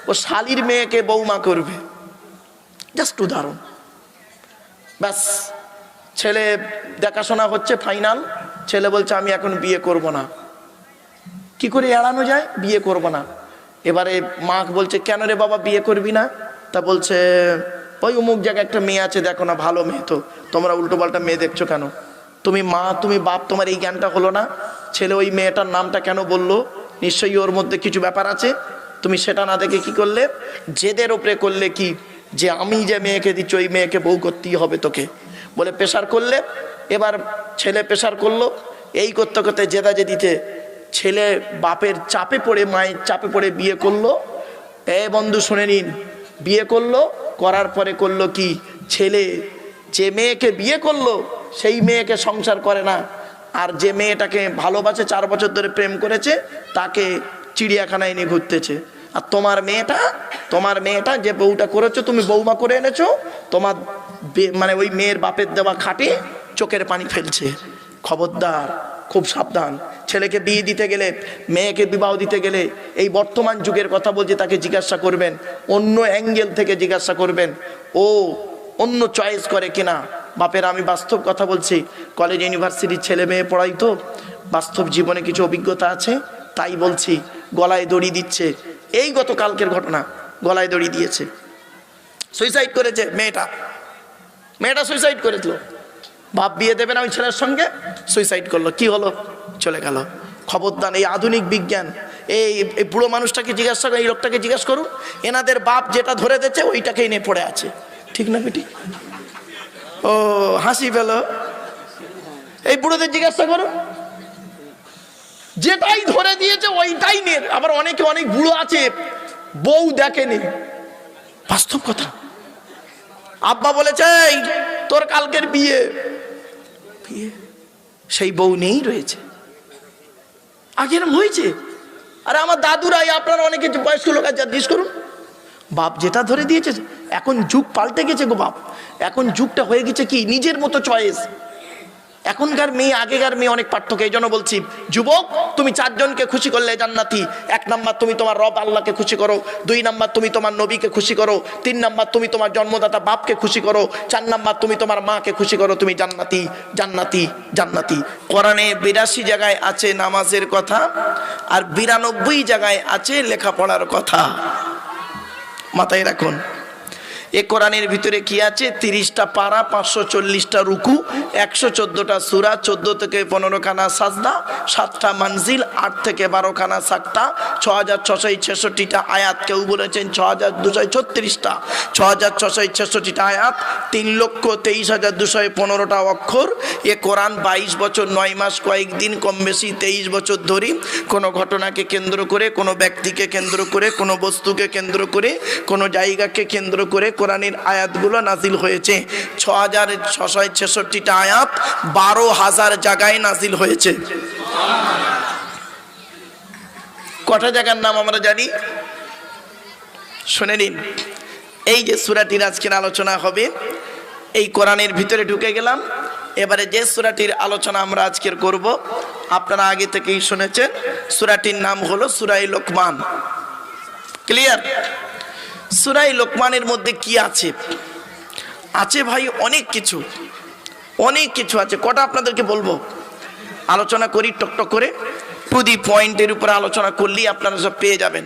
ও শালির মেয়েকে বৌমা করবে, জাস্ট উদাহরণ। ব্যাস, ছেলে দেখাশোনা হচ্ছে ফাইনাল, ছেলে বলছে আমি এখন বিয়ে করব না। কি করে এড়ানো যায়? বিয়ে করব না। এবারে মা বলছে কেন রে বাবা বিয়ে করবি না? তা বলছে ওই অমুক জায়গায় একটা মেয়ে আছে, দেখো না ভালো মেয়ে, তো তোমরা উল্টো পাল্টা মেয়ে দেখছো কেন? তুমি মা, তুমি বাপ, তোমার এই জ্ঞানটা হলো না? ছেলে ওই মেয়েটার নামটা কেন বললো? নিশ্চয়ই ওর মধ্যে কিছু ব্যাপার আছে। তুমি সেটা না দেখে কি করলে? জেদের ওপরে করলে কি, যে আমি যে মেয়েকে দিচ্ছি ওই মেয়েকে বউ করতেই হবে তোকে, বলে প্রেশার করলে। এবার ছেলে প্রেশার করলো, এই করতে করতে জেদাজেদিতে ছেলে বাপের চাপে পড়ে, মায়ের চাপে পড়ে বিয়ে করলো। বন্ধু শুনে নিন, বিয়ে করলো, করার পরে করলো কি, ছেলে যে মেয়েকে বিয়ে করলো সেই মেয়েকে সংসার করে না, আর যে মেয়েটাকে ভালোবাসে 4 বছর ধরে প্রেম করেছে তাকে চিড়িয়াখানায় নিয়ে ঘুরতেছে। আর তোমার মেয়েটা যে বউটা করেছো, তুমি বৌমা করে এনেছো, তোমার মানে ওই মেয়ের বাপের দেওয়া খাটে চোখের পানি ফেলছে। খবরদার, খুব সাবধান। ছেলেকে বিয়ে দিতে গেলে, মেয়েকে বিবাহ দিতে গেলে এই বর্তমান যুগের কথা বলছি, তাকে জিজ্ঞাসা করবেন, অন্য অ্যাঙ্গেল থেকে জিজ্ঞাসা করবেন, ও অন্য চয়েস করে কিনা। বাপের আমি বাস্তব কথা বলছি, কলেজ ইউনিভার্সিটির ছেলে মেয়ে পড়াই তো, বাস্তব জীবনে কিছু অভিজ্ঞতা আছে তাই বলছি। গলায় দড়ি দিচ্ছে, এই গতকালকের ঘটনা, গলায় দড়ি দিয়েছে, সুইসাইড করেছে মেয়েটা সুইসাইড করেছিল। বাপ বিয়ে দেবে না ওই ছেলের সঙ্গে, সুইসাইড করলো। কি হলো? চলে গেল। খবরদার, এই আধুনিক বিজ্ঞান, এই বুড়ো মানুষটাকে জিজ্ঞাসা করুন, এই লোকটাকে জিজ্ঞাসা করুন, এনাদের বাপ যেটা ধরে দিচ্ছে ওইটাকেই নিয়ে পড়ে আছে। ঠিক না বেটি? ও হাসি পেল। এই বুড়োদের জিজ্ঞাসা করুন, যেটাই ধরে দিয়েছে ওইটাই নিয়ে। আবার অনেক বুড়ো আছে বউ দেখেনি, বাস্তব কথা। আব্বা বলেছে তোর কালকের বিয়ে, সেই বউ নেই রয়েছে। আগের হয়েছে। আর আমার দাদুরাই, আপনারা অনেকে বয়স্ক লোক আছে, জিজ্ঞেস করুন, বাপ যেটা ধরে দিয়েছে। এখন যুগ পাল্টে গেছে গো বাপ, এখন যুগটা হয়ে গেছে কি, নিজের মতো চয়েস। এখনকার মেয়ে আগেকার মেয়ে অনেক পার্থক্য। এই জন্য বলছি, যুবক তুমি 4 জনকে খুশি করলে জান্নাতি। 1 নাম্বার তুমি তোমার রব আল্লাহকে খুশি করো, 2 নাম্বার তুমি তোমার নবীকে খুশি করো, 3 নাম্বার তুমি তোমার জন্মদাতা বাপকে খুশি করো, 4 নাম্বার তুমি তোমার মাকে খুশি করো, তুমি জান্নাতি জান্নাতি জান্নাতি। কোরআনে 82 জায়গায় আছে নামাজের কথা, আর 92 জায়গায় আছে লেখাপড়ার কথা। মাথায় রাখুন। এ কোরআনের ভিতরে কি আছে? 30টা পারা, 540টা রুকু, 114টা সূরা, 14 থেকে 15 খানা সাজদা, 7টা মানজিল, 8 থেকে 12 খানা সাক্তা, 6666টা আয়াত। কেউ বলেছেন 6236টা, 6666টা আয়াত, 3,23,215টা অক্ষর। এ কোরআন 22 বছর 9 মাস কয়েকদিন, কম বেশি 23 বছর ধরে কোনো ঘটনাকে কেন্দ্র করে, কোনো ব্যক্তিকে কেন্দ্র করে, কোনো বস্তুকে কেন্দ্র করে, কোনো জায়গাকে কেন্দ্র করে কোরআনের আয়াতগুলো নাজিল হয়েছে। 6666টা আয়াত 12,000 জায়গায় নাজিল হয়েছে। কটা জায়গার নাম আমরা জানি? শুনে নিন। এই যে সূরাটির আজকের আলোচনা হবে, এই কোরআনের ভিতরে ঢুকে গেলাম। এবারে যে সূরাটির আলোচনা আমরা আজকের করব, আপনারা আগে থেকেই শুনেছেন, সূরাটির নাম হলো সূরা লোকমান। ক্লিয়ার? সূরা লোকমানের মধ্যে কি আছে? আছে ভাই অনেক কিছু আছে। কটা আপনাদেরকে বলবো, আলোচনা করি টকটক করে। প্রতি পয়েন্টের উপর আলোচনা করলেই আপনারা সব পেয়ে যাবেন।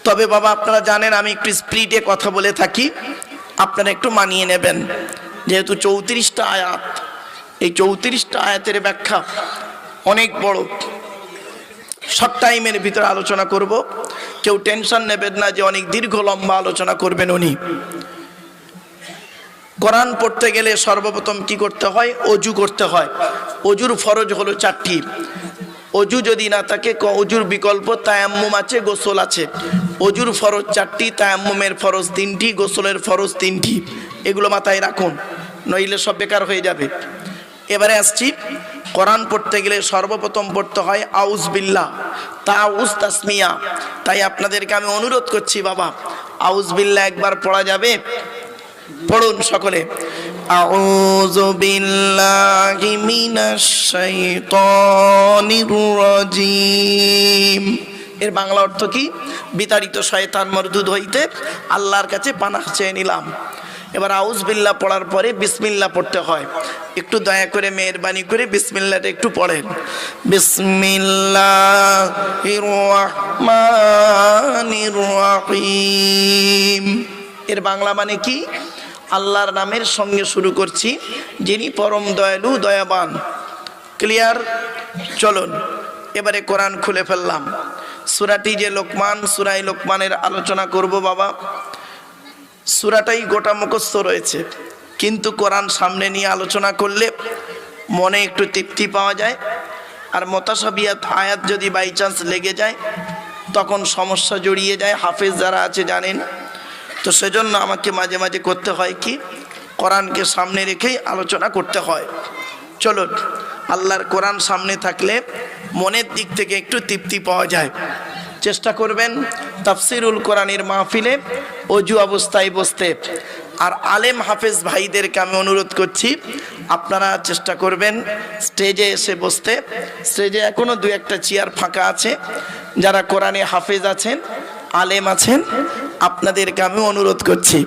তবে বাবা আপনারা জানেন আমি একটু স্পিডে কথা বলে থাকি, আপনারা একটু মানিয়ে নেবেন। যেহেতু 34টা আয়াত, এই 34টা আয়াতের ব্যাখ্যা অনেক বড়। শর্ট টাইমের ভিতরে আলোচনা করব। কেউ টেনশন নেবেন না যে অনেক দীর্ঘ লম্বা আলোচনা করবেন উনি। কোরআন পড়তে গেলে সর্বপ্রথম কি করতে হয়? অজু করতে হয়। অজুর ফরজ হলো 4টি। অজু যদি না থাকে, অজুর বিকল্প তায়াম্মুম আছে, গোসল আছে। অজুর ফরজ 4টি, তায়াম্মুমের ফরজ 3টি, গোসলের ফরজ 3টি। এগুলো মাথায় রাখুন, নইলে সব বেকার হয়ে যাবে। এবারে আসছি, কোরআন পড়তে গেলে সর্বপ্রথম পড়তে হয় আউজ বিল্লাহ, তাউজ তাসমিয়া। তাই আপনাদেরকে আমি অনুরোধ করছি বাবা, আউজ বিল্লাহ একবার পড়া যাবে? পড়ুন সকলে। আউযু বিল্লাহি মিনাশ শাইতানির রাজিম। এর বাংলা অর্থ কি? বিতাড়িত শয়তান মরদুদ হইতে আল্লাহর কাছে পানাহ চেয়ে নিলাম। এবার আউজ বিল্লাহ পড়ার পরে বিসমিল্লাহ পড়তে হয়। একটু দয়া করে মেহেরবানি করে বিসমিল্লাহটা একটু পড়েন। বিসমিল্লাহির রাহমানির রাহিম। এর বাংলা মানে কি? আল্লাহর নামের সঙ্গে শুরু করছি, যিনি পরম দয়ালু দয়াবান। ক্লিয়ার? চলুন এবারে কোরআন খুলে ফেললাম। সূরাটি যে লোকমান, সূরায়ে লোকমানের আলোচনা করব বাবা। সূরাটাই গোটা মুখস্থ রয়েছে, কিন্তু কোরআন সামনে নিয়ে আলোচনা করলে মনে একটু তৃপ্তি পাওয়া যায়। আর মুতাশাবিহাত আয়াত যদি বাই চান্স লেগে যায় তখন সমস্যা জড়িয়ে যায়, হাফেজ যারা আছে জানেন। তো সেজন্য আমাকে মাঝে মাঝে করতে হয় কি, কোরআনকে সামনে রেখেই আলোচনা করতে হয়। চলুন, আল্লাহর কোরআন সামনে থাকলে মনের দিক থেকে একটু তৃপ্তি পাওয়া যায়। চেষ্টা করবেন তাফসিরুল কোরআনের মাহফিলে অজু অবস্থায় বসতে। আর আলেম হাফেজ ভাইদেরকে আমি অনুরোধ করছি, আপনারা চেষ্টা করবেন স্টেজে এসে বসতে। স্টেজে এখনো দু একটা চেয়ার ফাঁকা আছে। যারা কোরআনে হাফেজ আছেন, আলেম আছেন, আপনাদেরকে আমি অনুরোধ করছি।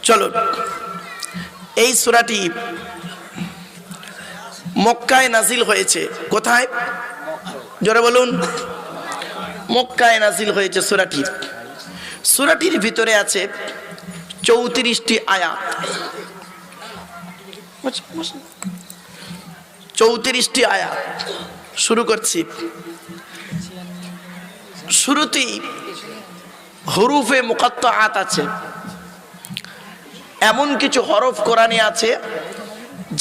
চলো, এই সূরাটি মক্কায় নাজিল হয়েছে। কোথায়? জোরে বলুন। মক্কায় নাজিল হয়েছে সূরাটি। সূরাটির ভিতরে আছে 34টি আয়াত। 34টি আয়াত। শুরু করছি। শুরুতেই হুরুফে মুকাত্তাআত আছে। এমন কিছু হরফ কোরআনে আছে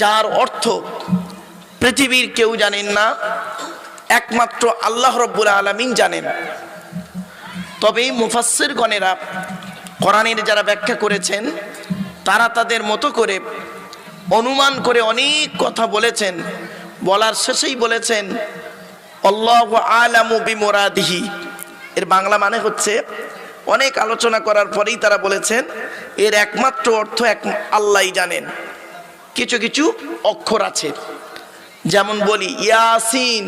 যার অর্থ পৃথিবীর কেউ জানেন না, একমাত্র আল্লাহ রাব্বুল আলামিন জানেন। তবে মুফাসসিরগণেরা কোরআনের যারা ব্যাখ্যা করেছেন তারা তাদের মতো করে অনুমান করে অনেক কথা বলেছেন। বলার শেষেই বলেছেন আল্লাহু আ'লামু বিমুরাদিহি। এর বাংলা মানে হচ্ছে, অনেক আলোচনা করার পরেই তারা বলেছেন এর একমাত্র অর্থ আল্লাহই জানেন। কিছু কিছু অক্ষর আছে, যেমন বলি ইয়াসিন,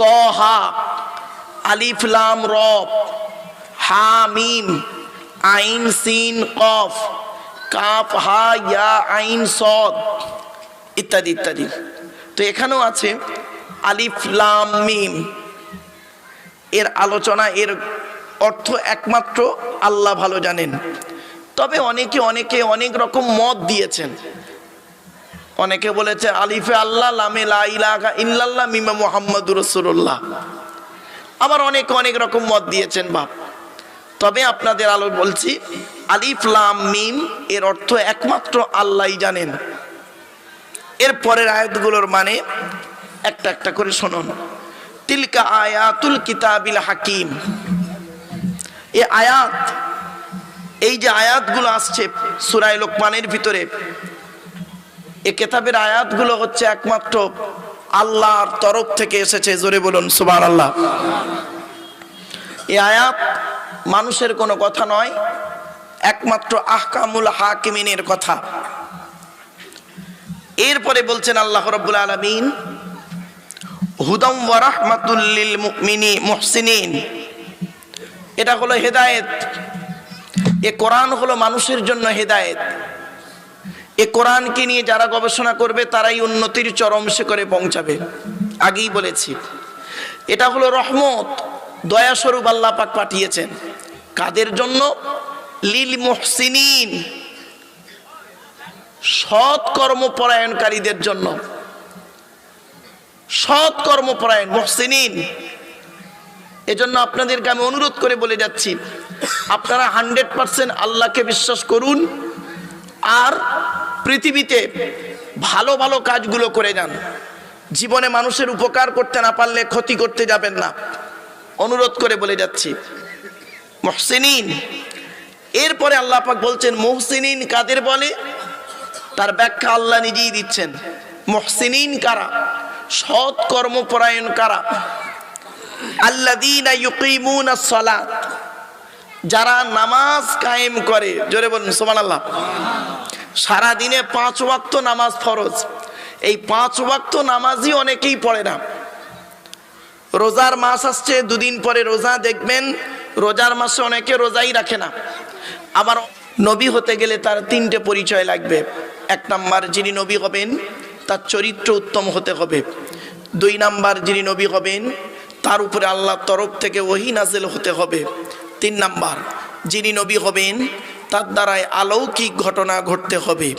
তহা, আলিফ লাম র, হা মিম, আইন সিন কফ, কাফ হা ইয়া আইন সদ ইত্যাদি ইত্যাদি। তো এখানেও আছে আলিফ লাম মিম। এর আলোচনা, এর অর্থ একমাত্র আল্লাহ ভালো জানেন। তবে অনেকে অনেক রকম মত দিয়েছেন। অনেকে বলেছে আলিফে আল্লাহ, লামে লা ইলাহা ইল্লাল্লাহ, মিমে মুহাম্মাদুর রাসূলুল্লাহ। আবার অনেক রকম মত দিয়েছেন বাপ। তবে আপনাদের আলো বলছি, আলিফ লাম মিম এর অর্থ একমাত্র আল্লাহই জানেন। এর পরের আয়াতগুলোর মানে একটা একটা করে শুনুন। তিলকা আয়াতুল কিতাবিল হাকিম। এই আয়াত, এই যে আয়াতগুলো আসছে সূরা লোকমানের ভিতরে, এই কিতাবের আয়াতগুলো হচ্ছে একমাত্র আল্লাহর তরফ থেকে এসেছে। জোরে বলুন সুবহানাল্লাহ। এই আয়াত মানুষের কোনো কথা নয়, একমাত্র আহকামুল হাকিমিনের কথা। এরপরে বলছেন আল্লাহ রাব্বুল আলামিন হুদাম ওয়া রাহমাতুল লিল মুহসিনিন। এটা হলো হেদায়েত। এ কোরআন হলো মানুষের জন্য হেদায়েত। এ কোরআনকে নিয়ে যারা গবেষণা করবে তারাই উন্নতির চরম শিখরে পৌঁছাবে। আগেই বলেছি, এটা হলো রহমত, দয়া স্বরূপ আল্লাহ পাক পাঠিয়েছেন। কাদের জন্য? লিল মুহসিনিন, সৎ কর্মপরায়ণকারীদের জন্য। সৎ কর্মপরায়ণ মুহসিনিন। এজন্য আপনাদেরকে আমি অনুরোধ করে বলে যাচ্ছি, আপনারা 100% আল্লাহকে বিশ্বাস করুন আর পৃথিবীতে ভালো ভালো কাজগুলো করে যান। জীবনে মানুষের উপকার করতে না পারলে ক্ষতি করতে যাবেন না, অনুরোধ করে বলে যাচ্ছি। মুহসিনিন। এরপরে আল্লাহ পাক বলছেন মুহসিনিন কাদের বলে, তার ব্যাখ্যা আল্লাহ নিজেই দিচ্ছেন। মুহসিনিন কারা? সৎ কর্মপরায়ণ কারা? আল্লাযীনা ইউকিমুনাস সালাত, যারা নামাজ কায়েম করে। জোরে বলুন সুবহানাল্লাহ। সারা দিনে 5 ওয়াক্ত নামাজ ফরজ। এই 5 ওয়াক্ত নামাজই অনেকেই পড়ে না। রোজার মাস আসছে, দুদিন পরে রোজা, দেখবেন রোজার মাসে অনেকে রোজাই রাখে না। আবার নবী হতে গেলে তার 3টে পরিচয় লাগবে। 1 নাম্বার, যিনি নবী হবেন তার চরিত্র উত্তম হতে হবে। 2 নাম্বার, যিনি নবী হবেন তার উপরে আল্লাহর তরফ থেকে ওহী নাজিল হতে হবে। 3 নাম্বার, যিনি নবী হবেন তার দ্বারাই অলৌকিক ঘটনা ঘটতে হবে,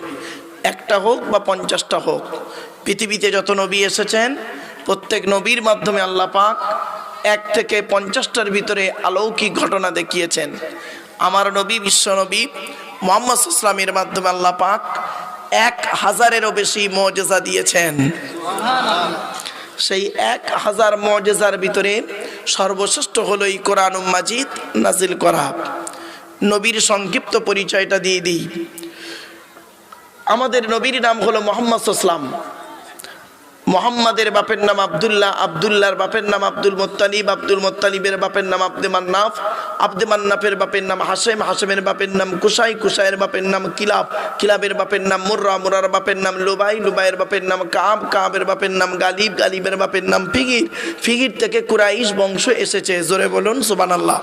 একটা হোক বা 50টা হোক। পৃথিবীতে যত নবী এসেছেন প্রত্যেক নবীর মাধ্যমে আল্লাহ পাক 1 থেকে 50টার ভিতরে অলৌকিক ঘটনা দেখিয়েছেন। আমার নবী বিশ্ব নবী মুহাম্মদ সাল্লাল্লাহু আলাইহি ওয়াসাল্লামের মাধ্যমে আল্লাহ পাক 1000-এরও বেশি মুআজিজা দিয়েছেন। সেই 1000 মুআজিজার ভিতরে সর্বশ্রেষ্ঠ হলো এই কোরআনুল মাজিদ নাজিল করা। নবীর সংক্ষিপ্ত পরিচয়টা দিয়ে দিই। আমাদের নবীর নাম হলো মুহাম্মদ সাল্লাল্লাহু আলাইহি ওয়াসাল্লাম। মুহাম্মাদের বাপের নাম আব্দুল্লাহ, আব্দুল্লাহর বাপের নাম আব্দুল মুত্তালিব, আব্দুল মুত্তালিবের বাপের নাম আব্দে মান্নাফ, আব্দে মান্নাফের বাপের নাম হাশেম, হাশেমের বাপের নাম কুসাই, কুসাইয়ের বাপের নাম কিলাব, কিলাবের বাপের নাম মুর্রা, মুরার বাপের নাম লুবাই, লুবাইয়ের বাপের নাম কাব, কাবের বাপের নাম গালিব, গালিবের বাপের নাম ফিগির, ফিগির থেকে কুরাইশ বংশ এসেছে। জোরে বলুন সুবহানাল্লাহ।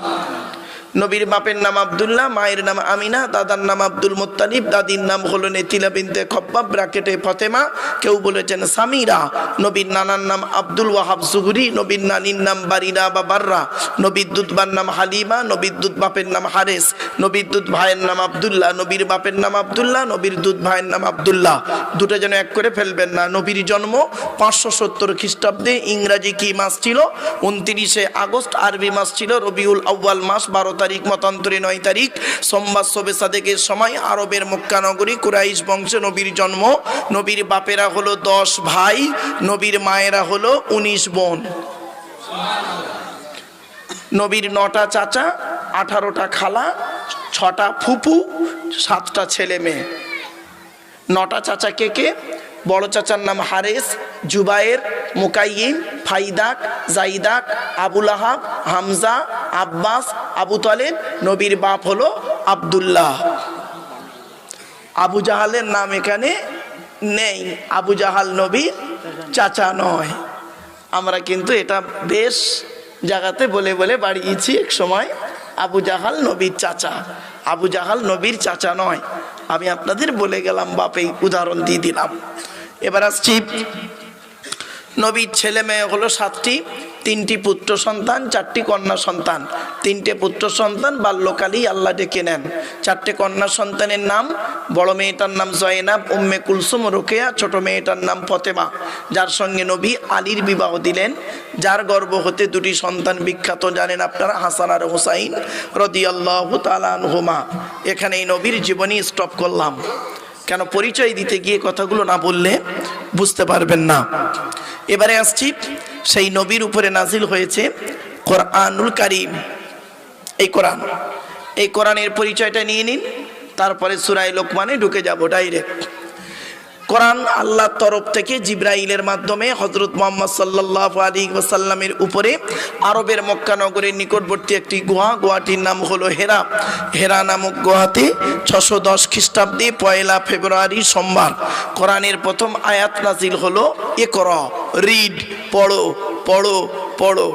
নবীর বাপের নাম আব্দুল্লাহ, মায়ের নাম আমিনা, দাদার নাম আব্দুল মুত্তালিব, দাদির নাম হলো নেতিলা বিনতে খব্বাব ব্র্যাকেটে ফাতেমা, কেউ বলেছেন সামিরা। নবীর নানার নাম আব্দুল ওয়াহাব জুহরি, নবীর নানির নাম বারিনা বা বাররা, নবীর দুধবার নাম হালিমা, নবীর দুধ বাপের নাম হারেস, নবীর দুধ ভাইয়ের নাম আব্দুল্লাহ, নবীর বাপের নাম আব্দুল্লাহ, নবীর দুধ ভাইয়ের নাম আব্দুল্লাহ। দুটো যেন এক করে ফেলবেন না। নবীর জন্ম 570 খ্রিস্টাব্দে, ইংরাজি কি মাস ছিল? 29শে আগস্ট, আরবি মাস ছিল রবিউল আউয়াল মাস, 12 তারিখ, মতান্তরে 9 তারিখ, সোমবার শবে সাদেকের সময় আরবের মক্কা নগরী কুরাইশ বংশে নবীর জন্ম। নবীর বাপেরা হলো 10 ভাই, নবীর মায়েরা হলো 19 বোন। নবীর 9টা চাচা, 18টা খালা, 6টা ফুফু, 7টা ছেলে মেয়ে। 9টা চাচা কে কে? বড় চাচার নাম হারেস, জুবায়ের, মুকাইয়িম, ফাইদাক, জাইদাক, আবুল আহাব, হামজা, আব্বাস, আবু তালেব। নবীর বাপ হলো আব্দুল্লাহ। আবু জাহালের নাম এখানে নেই, আবু জাহাল নবীর চাচা নয়। আমরা কিন্তু এটা বেশ জায়গাতে বলে বলে বাড়িয়েছি এক সময়, আবু জাহাল নবীর চাচা। আবু জাহাল নবীর চাচা নয়, আমি আপনাদের বলে গেলাম, বাপে উদাহরণ দিয়ে দিলাম। এবার আসছি, নবীর ছেলে মেয়ে হলো 7টি, 3টি পুত্র সন্তান, 4টি কন্যা সন্তান। 3টে পুত্র সন্তান বাল্যকালেই আল্লাহ ডেকে নেন। 4টে কন্যা সন্তানের নাম, বড় মেয়েটার নাম জয়নাব, উম্মে কুলসুম, রোকেয়া, ছোট মেয়েটার নাম ফতেমা, যার সঙ্গে নবী আলীর বিবাহ দিলেন, যার গর্ভ হতে 2টি সন্তান বিখ্যাত জানেন আপনারা, হাসান আর হুসাইন রাদিয়াল্লাহু তাআলা আনহুমা। এখানেই নবীর জীবনী স্টপ করলাম, কেন পরিচয় দিতে গিয়ে কথাগুলো না বললে বুঝতে পারবেন না। এবারে আসছি, সেই নবীর উপরে নাজিল হয়েছে কোরআনুল কারীম। এই কোরআনের পরিচয়টা নিয়ে নিন, তারপরে সূরা লোকমানে ঢুকে যাব ডাইরেক্ট। কোরআন আল্লাহর তরফ থেকে জিবরাইলের মাধ্যমে হযরত মুহাম্মদ সাল্লাল্লাহু আলাইহি ওয়াসাল্লামের উপরে আরবের মক্কা নগরের নিকটবর্তী একটি গুহাটির নাম হলো হেরা। হেরা নামক গুহাতে 610 খ্রিস্টাব্দে 1 ফেব্রুয়ারি সোমবার কোরআনের প্রথম আয়াত নাজিল হলো ইকরা, রিড, পড়ো পড়ো পড়ো।